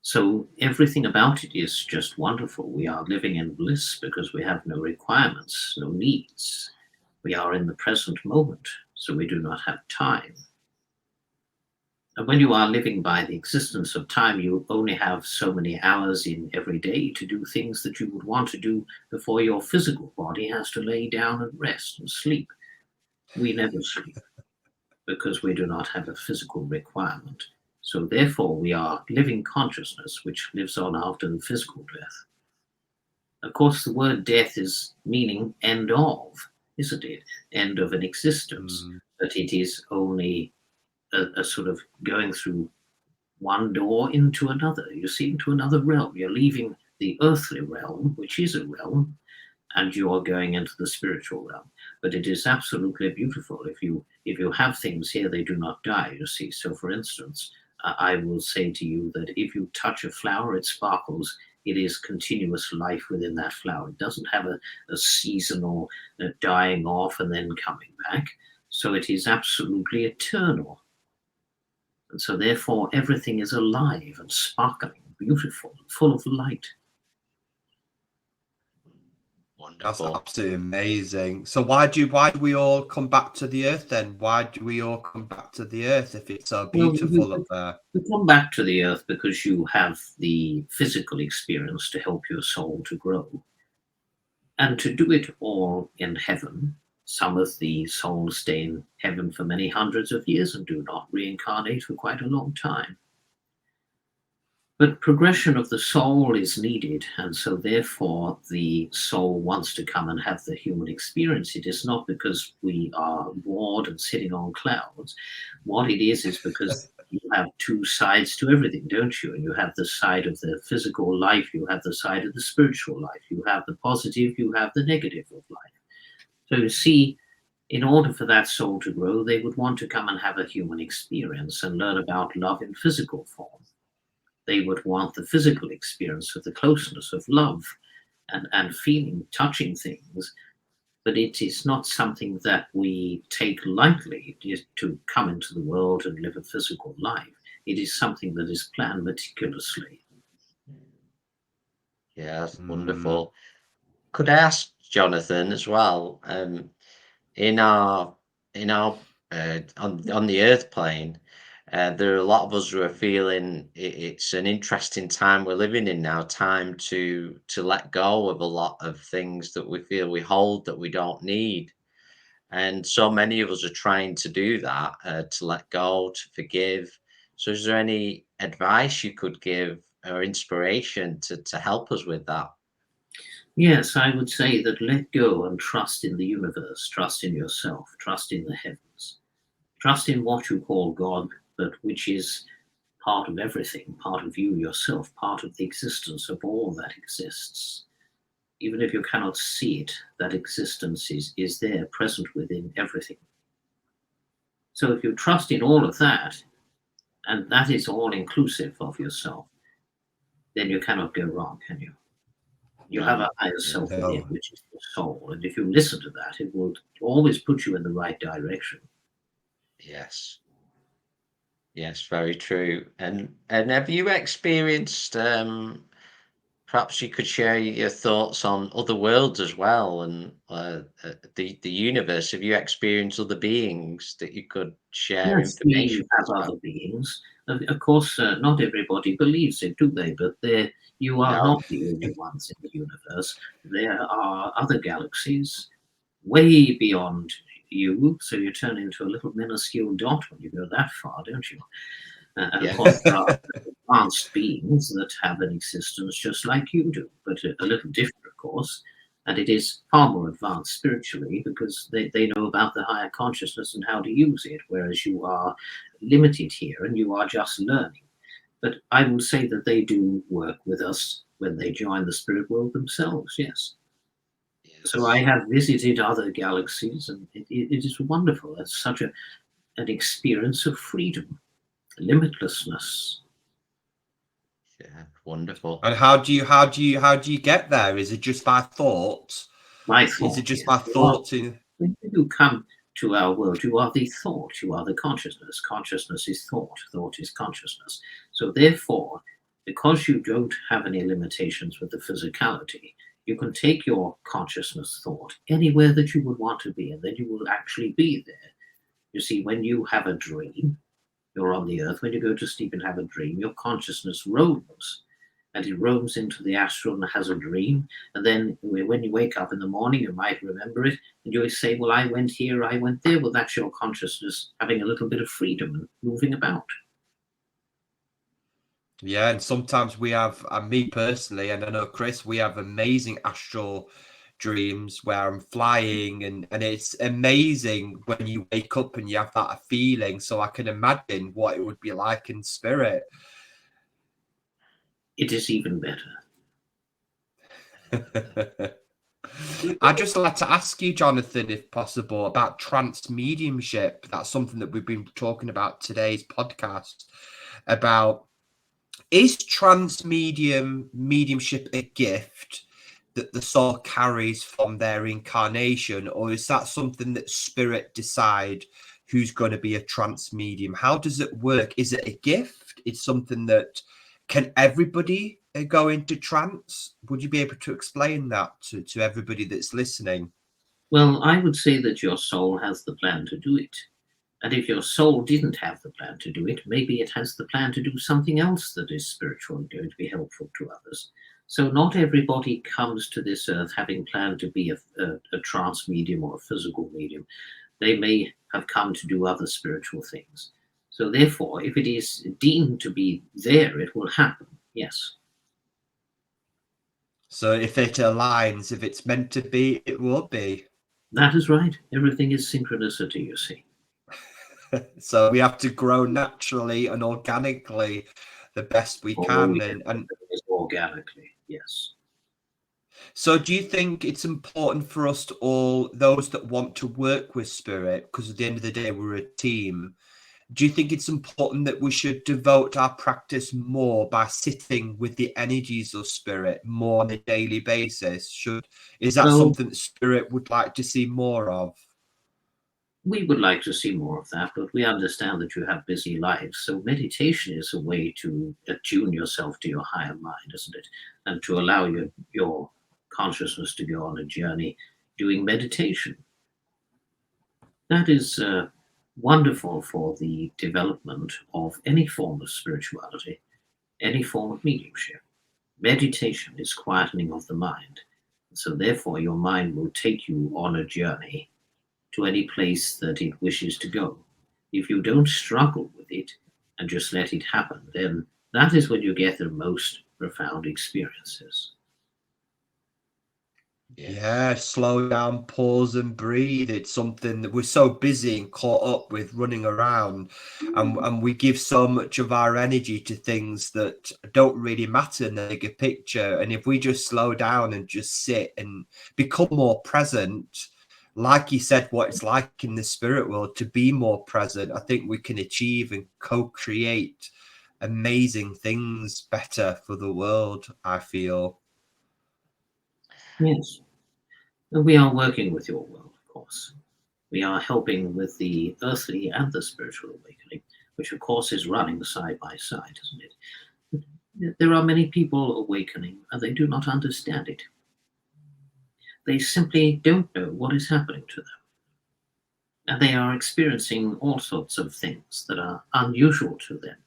So everything about it is just wonderful. We are living in bliss because we have no requirements, no needs. We are in the present moment, so we do not have time. And when you are living by the existence of time, you only have so many hours in every day to do things that you would want to do before your physical body has to lay down and rest and sleep. We never sleep because we do not have a physical requirement. So therefore, we are living consciousness, which lives on after the physical death. Of course, the word death is meaning end of, isn't it? End of an existence. But it is only a sort of going through one door into another. You see, into another realm. You're leaving the earthly realm, which is a realm, and you are going into the spiritual realm. But it is absolutely beautiful. If you have things here, they do not die, you see. So for instance, I will say to you that if you touch a flower, it sparkles. It is continuous life within that flower. It doesn't have a seasonal dying off and then coming back. So it is absolutely eternal. And so therefore everything is alive and sparkling, beautiful, full of light. That's Wonderful. absolutely amazing. So why do we all come back to the earth then? Why do we all come back to the earth if it's so beautiful up there? You come back to the earth because you have the physical experience to help your soul to grow. And to do it all in heaven, some of the souls stay in heaven for many hundreds of years and do not reincarnate for quite a long time. But progression of the soul is needed, and so therefore the soul wants to come and have the human experience. It is not because we are bored and sitting on clouds. What it is because you have two sides to everything, don't you? And you have the side of the physical life, you have the side of the spiritual life, you have the positive, you have the negative of life. So you see, in order for that soul to grow, they would want to come and have a human experience and learn about love in physical form. They would want the physical experience of the closeness of love and feeling, touching things. But it is not something that we take lightly to come into the world and live a physical life. It is something that is planned meticulously. Yeah, that's wonderful. Could I ask Jonathan as well? In our on the Earth plane, there are a lot of us who are feeling it's an interesting time we're living in now. Time to let go of a lot of things that we feel we hold that we don't need, and so many of us are trying to do that, to let go, to forgive. So, is there any advice you could give or inspiration to help us with that? Yes, I would say that let go and trust in the universe, trust in yourself, trust in the heavens, trust in what you call God, but which is part of everything, part of you yourself, part of the existence of all that exists. Even if you cannot see it, that existence is there, present within everything. So if you trust in all of that, and that is all inclusive of yourself, then you cannot go wrong, can you? You have a higher self within, which is your soul. And if you listen to that, it will always put you in the right direction. Yes. Yes, very true. And have you experienced, perhaps you could share your thoughts on other worlds as well, and the universe. Have you experienced other beings that you could share Yes, we information have as well? other beings. Of course, not everybody believes it, do they? But you are No. not the only ones in the universe. There are other galaxies way beyond you, so you turn into a little minuscule dot when you go that far, don't you? And of course, there are Yes. advanced beings that have an existence just like you do, but a little different, of course. And it is far more advanced spiritually because they know about the higher consciousness and how to use it, whereas you are limited here and you are just learning. But I will say that they do work with us when they join the spirit world themselves, yes. So I Yes. have visited other galaxies, and it is wonderful. It's such an experience of freedom, limitlessness. Yeah. Wonderful. And how do you get there? Is it just by thought? My Is it thought, just yes. by thought? When you come to our world, you are the thought, you are the consciousness. Consciousness is thought, thought is consciousness. So therefore, because you don't have any limitations with the physicality, you can take your consciousness thought anywhere that you would want to be, and then you will actually be there. You see, when you have a dream, you're on the earth. When you go to sleep and have a dream, your consciousness roams, and it roams into the astral and has a dream. And then when you wake up in the morning, you might remember it, and you always say, well, I went here, I went there. Well, that's your consciousness having a little bit of freedom and moving about. Yeah, and sometimes we have, and me personally, and I know Chris, we have amazing astral dreams where I'm flying, and it's amazing when you wake up and you have that feeling. So I can imagine what it would be like in spirit. It is even better. I'd just like to ask you, Jonathan, if possible, about trance mediumship. That's something that we've been talking about today's podcast about. Is trance mediumship a gift that the soul carries from their incarnation, or is that something that spirit decide who's going to be a trance medium? How does it work? Is it a gift? It's something that can everybody go into trance? Would you be able to explain that to everybody that's listening? Well, I would say that your soul has the plan to do it. And if your soul didn't have the plan to do it, maybe it has the plan to do something else that is spiritual and going to be helpful to others. So not everybody comes to this earth having planned to be a trance medium or a physical medium. They may have come to do other spiritual things. So therefore, if it is deemed to be there, it will happen. Yes. So if it aligns, if it's meant to be, it will be. That is right. Everything is synchronicity, you see. So we have to grow naturally and organically the best we can. And organically, yes. so do you think it's important for us to all, those that want to work with spirit, because at the end of the day, we're a team, do you think it's important that we should devote our practice more by sitting with the energies of spirit more on a daily basis? Is that Well, something that spirit would like to see more of? we would like to see more of that, but we understand that you have busy lives. So meditation is a way to attune yourself to your higher mind, isn't it? And to allow your consciousness to go on a journey doing meditation. That is wonderful for the development of any form of spirituality, any form of mediumship. Meditation is quietening of the mind. So therefore your mind will take you on a journey to any place that it wishes to go. If you don't struggle with it and just let it happen, then that is when you get the most profound experiences. Yeah, slow down, pause and breathe. It's something that we're so busy and caught up with running around, and we give so much of our energy to things that don't really matter in the bigger picture. And if we just slow down and just sit and become more present, like you said, what it's like in the spirit world to be more present, I think we can achieve and co-create amazing things better for the world, I feel. Yes. And we are working with your world, of course. We are helping with the earthly and the spiritual awakening. which of course is running side by side, isn't it? But there are many people awakening and they do not understand it. They simply don't know what is happening to them. And they are experiencing all sorts of things that are unusual to them.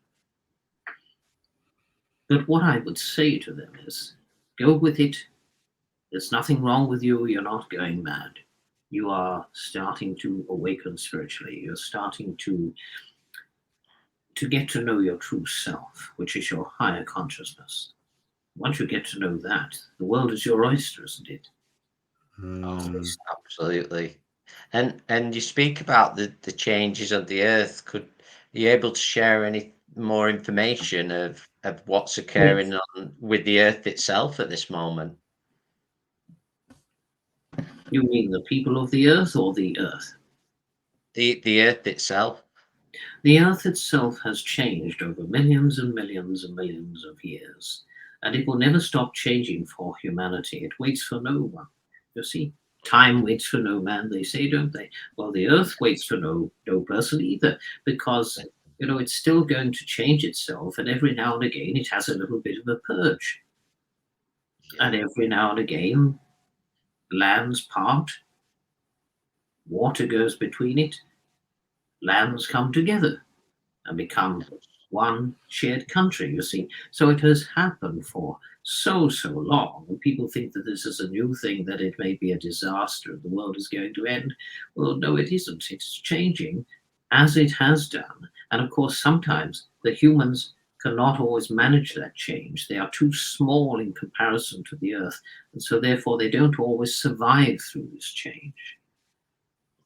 But what I would say to them is, go with it. There's nothing wrong with you. You're not going mad. You are starting to awaken spiritually. You're starting to get to know your true self, which is your higher consciousness. Once you get to know that, the world is your oyster, isn't it? Oh, absolutely. And you speak about the changes on the earth. Are you able to share any more information of what's occurring with the earth itself at this moment? You mean the people of the earth or the earth? The earth itself. The earth itself has changed over millions and millions and millions of years, and it will never stop changing for humanity. It waits for no one. You see, time waits for no man, they say, don't they? Well, the earth waits for no person either, because it's still going to change itself, and every now and again it has a little bit of a purge. And every now and again lands part, water goes between it, lands come together and become one shared country, you see. So it has happened for so long, and people think that this is a new thing, that it may be a disaster, the world is going to end. Well, no, it isn't. It's changing as it has done. And of course, sometimes the humans cannot always manage that change. They are too small in comparison to the earth, and so therefore they don't always survive through this change.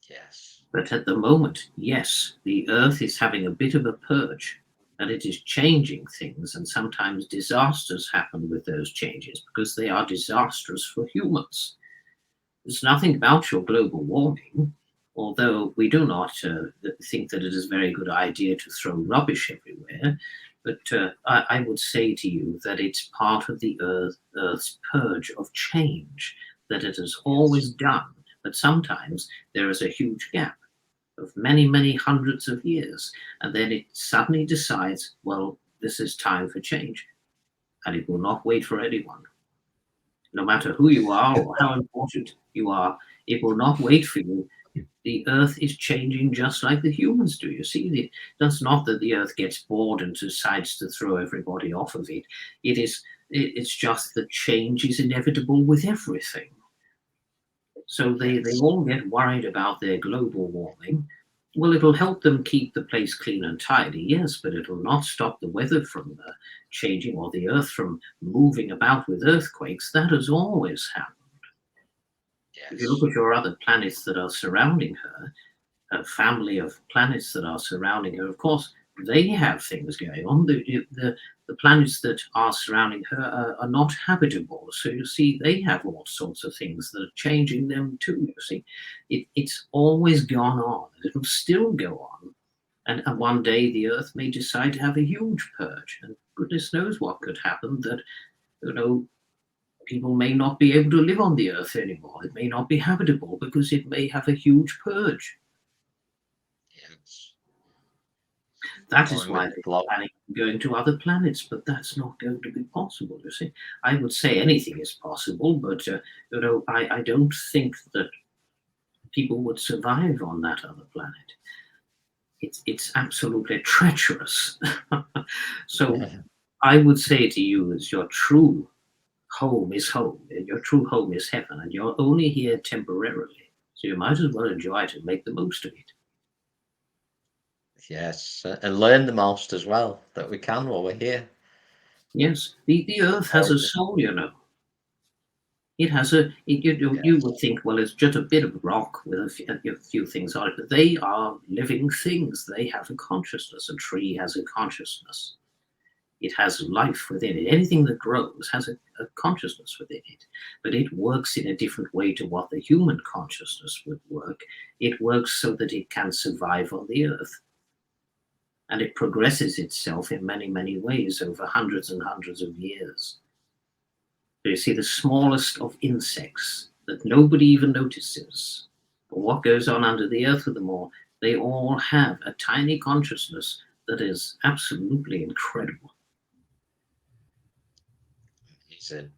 Yes. But at the moment, yes, the earth is having a bit of a purge, and it is changing things, and sometimes disasters happen with those changes because they are disastrous for humans. There's nothing about your global warming, although we do not think that it is a very good idea to throw rubbish everywhere. But I would say to you that it's part of the Earth's purge of change that it has always done. But sometimes there is a huge gap of many, many hundreds of years. And then it suddenly decides, well, this is time for change. And it will not wait for anyone. No matter who you are or how important you are, it will not wait for you. The earth is changing just like the humans do. You see, that's not that the earth gets bored and decides to throw everybody off of it. It's just that change is inevitable with everything. So they all get worried about their global warming. Well, it'll help them keep the place clean and tidy, yes, but it'll not stop the weather from changing or the earth from moving about with earthquakes. That has always happened. Yes. If you look at your other planets that are surrounding her, a family of planets that are surrounding her, of course, they have things going on. The planets that are surrounding her are not habitable. So you see, they have all sorts of things that are changing them too. You see, it's always gone on. It'll still go on. And one day the Earth may decide to have a huge purge. And goodness knows what could happen, that, people may not be able to live on the Earth anymore. It may not be habitable because it may have a huge purge. Yes. That is why they're planning on going to other planets, but that's not going to be possible, you see. I would say anything is possible, but, I don't think that people would survive on that other planet. It's absolutely treacherous. So I would say to you, is your true home is home, and your true home is heaven, and you're only here temporarily. So you might as well enjoy it and make the most of it. Yes, and learn the most as well that we can while we're here. Yes, the earth has a soul, It has you would think, well, it's just a bit of rock with a few things on it, but they are living things. They have a consciousness. A tree has a consciousness. It has life within it. Anything that grows has a consciousness within it, but it works in a different way to what the human consciousness would work. It works so that it can survive on the earth. And it progresses itself in many, many ways over hundreds and hundreds of years. So you see, the smallest of insects that nobody even notices, but what goes on under the earth with them all, they all have a tiny consciousness that is absolutely incredible. Amazing.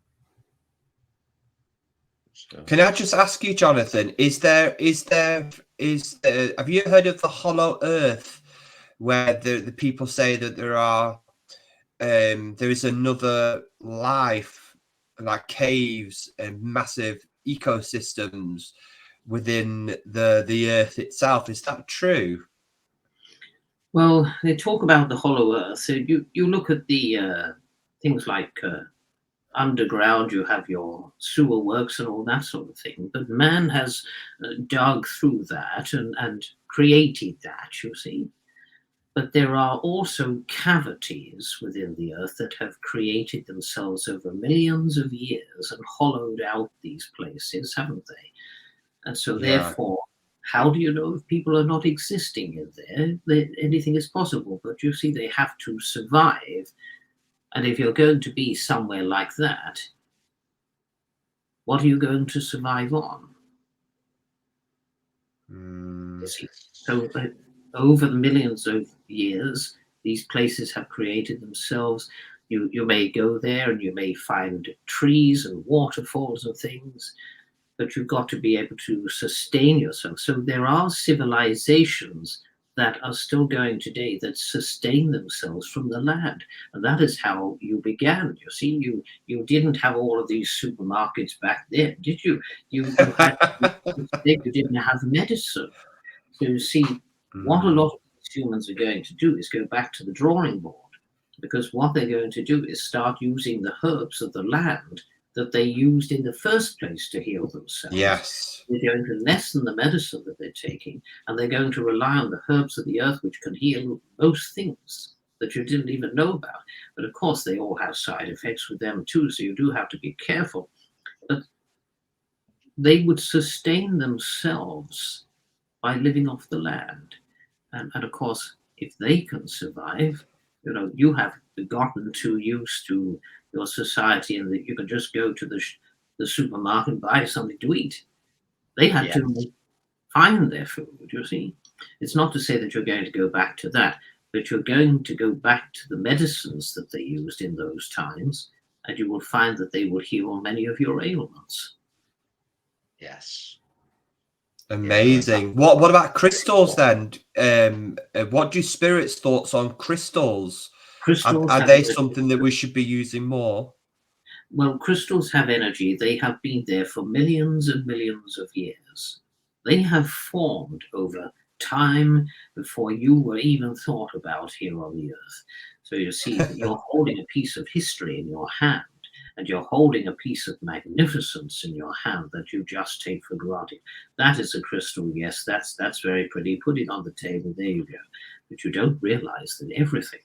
So, Can I just ask you, Jonathan, is there have you heard of the hollow earth, where the people say that there is another life, like caves and massive ecosystems within the earth itself? Is that true? Well, they talk about the hollow earth. So you look at the things like underground, you have your sewer works and all that sort of thing. But man has dug through that and created that, you see. But there are also cavities within the earth that have created themselves over millions of years and hollowed out these places, haven't they? And so Yeah. therefore, how do you know if people are not existing in there? Anything is possible, but you see, they have to survive. And if you're going to be somewhere like that, what are you going to survive on? You see? So over the millions of years, these places have created themselves. You may go there and you may find trees and waterfalls and things, but you've got to be able to sustain yourself. So there are civilizations that are still going today that sustain themselves from the land. And that is how you began. You see, you didn't have all of these supermarkets back then, did you? You didn't have medicine. So you see, what a lot of humans are going to do is go back to the drawing board, because what they're going to do is start using the herbs of the land that they used in the first place to heal themselves. Yes. They're going to lessen the medicine that they're taking, and they're going to rely on the herbs of the earth, which can heal most things that you didn't even know about. But of course, they all have side effects with them too, so you do have to be careful. But they would sustain themselves by living off the land. And of course, if they can survive, you have gotten too used to your society and that you can just go to the supermarket and buy something to eat. They had to find their food, you see. It's not to say that you're going to go back to that, but you're going to go back to the medicines that they used in those times, and you will find that they will heal many of your ailments. yes. Amazing. What about crystals then? What do spirits' thoughts on crystals? Crystals Are they something that we should be using more? Well, crystals have energy. They have been there for millions and millions of years. They have formed over time before you were even thought about here on the earth. So you see, you're holding a piece of history in your hand, and you're holding a piece of magnificence in your hand that you just take for granted. That is a crystal, yes, that's very pretty. Put it on the table, there you go. But you don't realize that everything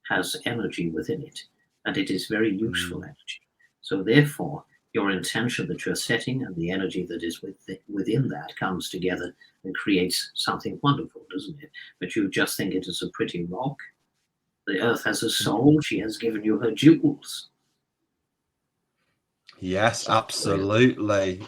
has energy within it, and it is very useful energy. So therefore, your intention that you're setting and the energy that is within that comes together and creates something wonderful, doesn't it? But you just think it is a pretty rock. The earth has a soul. She has given you her jewels. Yes, absolutely.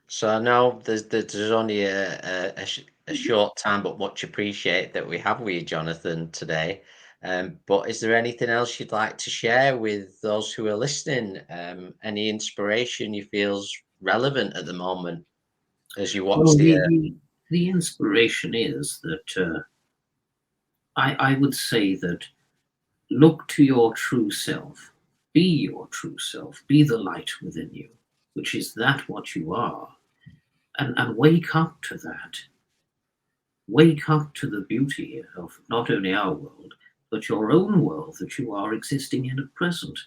So I know there's only a short time, but much appreciate that we have with you, Jonathan, today. But is there anything else you'd like to share with those who are listening? Any inspiration you feel's relevant at the moment as you watch the inspiration is that I would say that look to your true self. Be your true self. Be the light within you, which is that what you are. And wake up to that. Wake up to the beauty of not only our world, but your own world that you are existing in at present.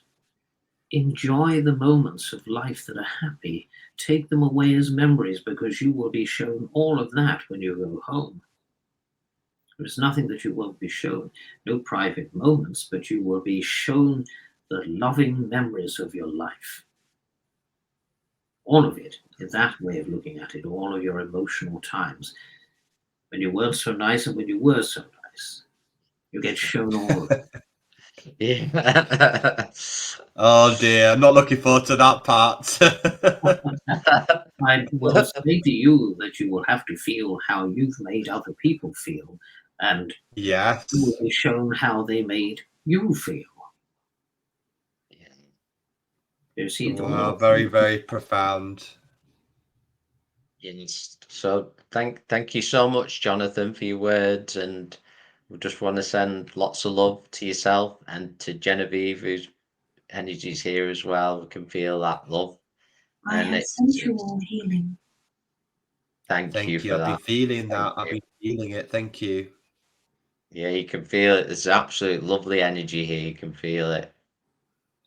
Enjoy the moments of life that are happy. Take them away as memories, because you will be shown all of that when you go home. There's nothing that you won't be shown. No private moments, but you will be shown the loving memories of your life. All of it, in that way of looking at it, all of your emotional times. When you weren't so nice and when you were so nice. You get shown all of it. Yeah. Oh dear, I'm not looking forward to that part. I will say to you that you will have to feel how you've made other people feel, and Yes. you will be shown how they made you feel. Yeah. You see, the Wow, more very, very profound. Yes. So thank you so much, Jonathan, for your words, and we just want to send lots of love to yourself and to Genevieve, whose energy's here as well. We can feel that love, I and have sensual healing. thank you for I've been that. feeling Thank that. I've you. been feeling it. Thank you. Yeah, you can feel it. There's absolute lovely energy here. You can feel it.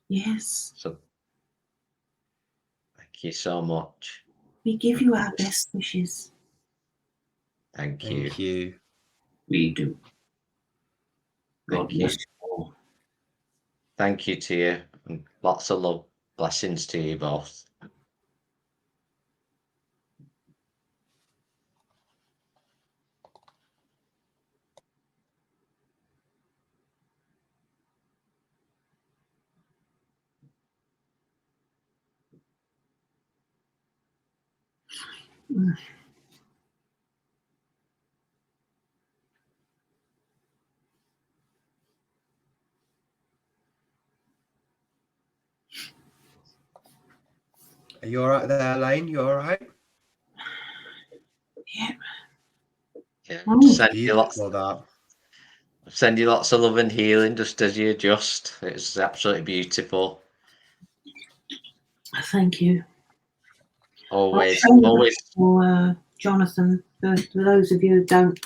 Yes. So thank you so much. We give you our best wishes. Thank you. Thank you. we do. God Thank you. bless you all. Thank you to you. And lots of love. Blessings to you both. Mm. Are you all right there, Elaine? You all right? Yeah. Yeah. Oh, Send you lots of love and healing just as you adjust. It's absolutely beautiful. thank you. Always, I'll show always. for Jonathan. For those of you who don't,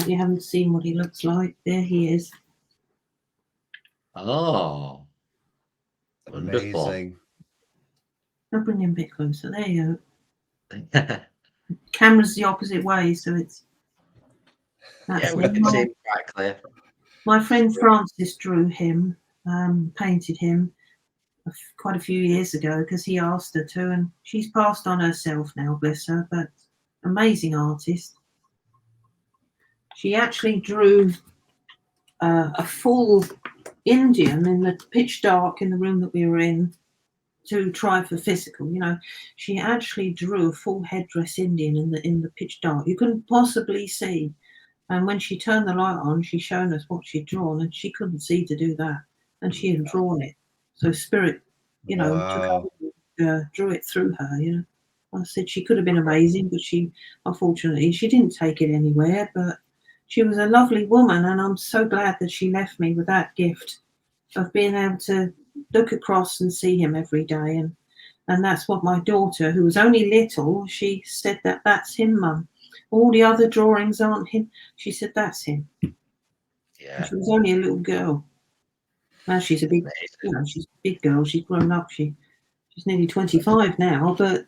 you haven't seen what he looks like. There he is. Oh, wonderful. Amazing. I'll bring him a bit closer. There you go. Camera's the opposite way, so it's. That's Yeah, we him. can see it quite clear. My friend Francis drew him, painted him quite a few years ago because he asked her to, and she's passed on herself now, bless her, but amazing artist. She actually drew a full Indian in the pitch dark in the room that we were in to try for physical. She actually drew a full headdress Indian in the pitch dark. You couldn't possibly see. And when she turned the light on, she shown us what she'd drawn, and she couldn't see to do that. And she had drawn it. So spirit, took Wow. over, drew it through her. I said she could have been amazing, but unfortunately, she didn't take it anywhere. But she was a lovely woman, and I'm so glad that she left me with that gift of being able to look across and see him every day. And that's what my daughter, who was only little, she said that's him, Mum. All the other drawings aren't him. She said, that's him. Yeah. She was only a little girl. Now she's a big, Amazing. she's a big girl. She's grown up. She's nearly 25 now, but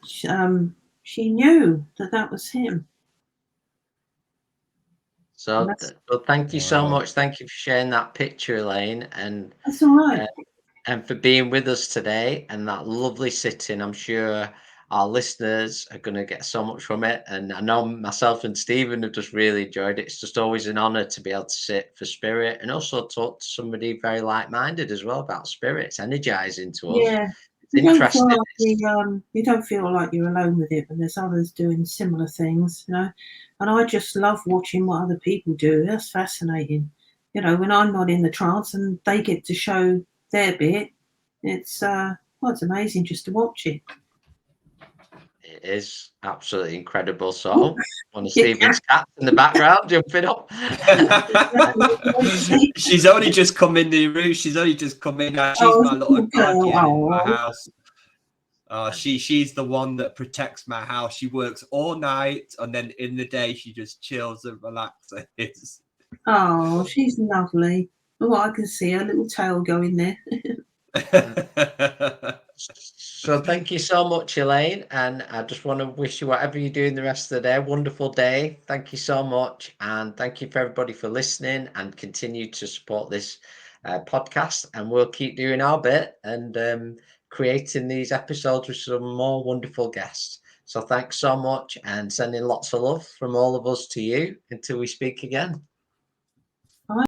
she knew that was him. So, well, thank you so Wow. much. Thank you for sharing that picture, Elaine, and That's all right. and for being with us today and that lovely sitting. I'm sure our listeners are going to get so much from it, and I know myself and Stephen have just really enjoyed it. It's just always an honor to be able to sit for spirit and also talk to somebody very like-minded as well about spirit. It's energizing to us. Yeah. It's interesting. You don't feel like you're alone with it, but there's others doing similar things, And I just love watching what other people do. That's fascinating. When I'm not in the trance and they get to show their bit, it's amazing just to watch it. It is absolutely incredible. So one of Stephen's cats in the background jumping up. She's only just come in the room. She's only just come in. She's my little guardian in my house. She's the one that protects my house. She works all night, and then in the day she just chills and relaxes. Oh, she's lovely. Oh, I can see her little tail going there. So thank you so much, Elaine, and I just want to wish you whatever you're doing the rest of the day, a wonderful day. Thank you so much, and thank you for everybody for listening and continue to support this podcast, and we'll keep doing our bit and creating these episodes with some more wonderful guests. So thanks so much, and sending lots of love from all of us to you until we speak again.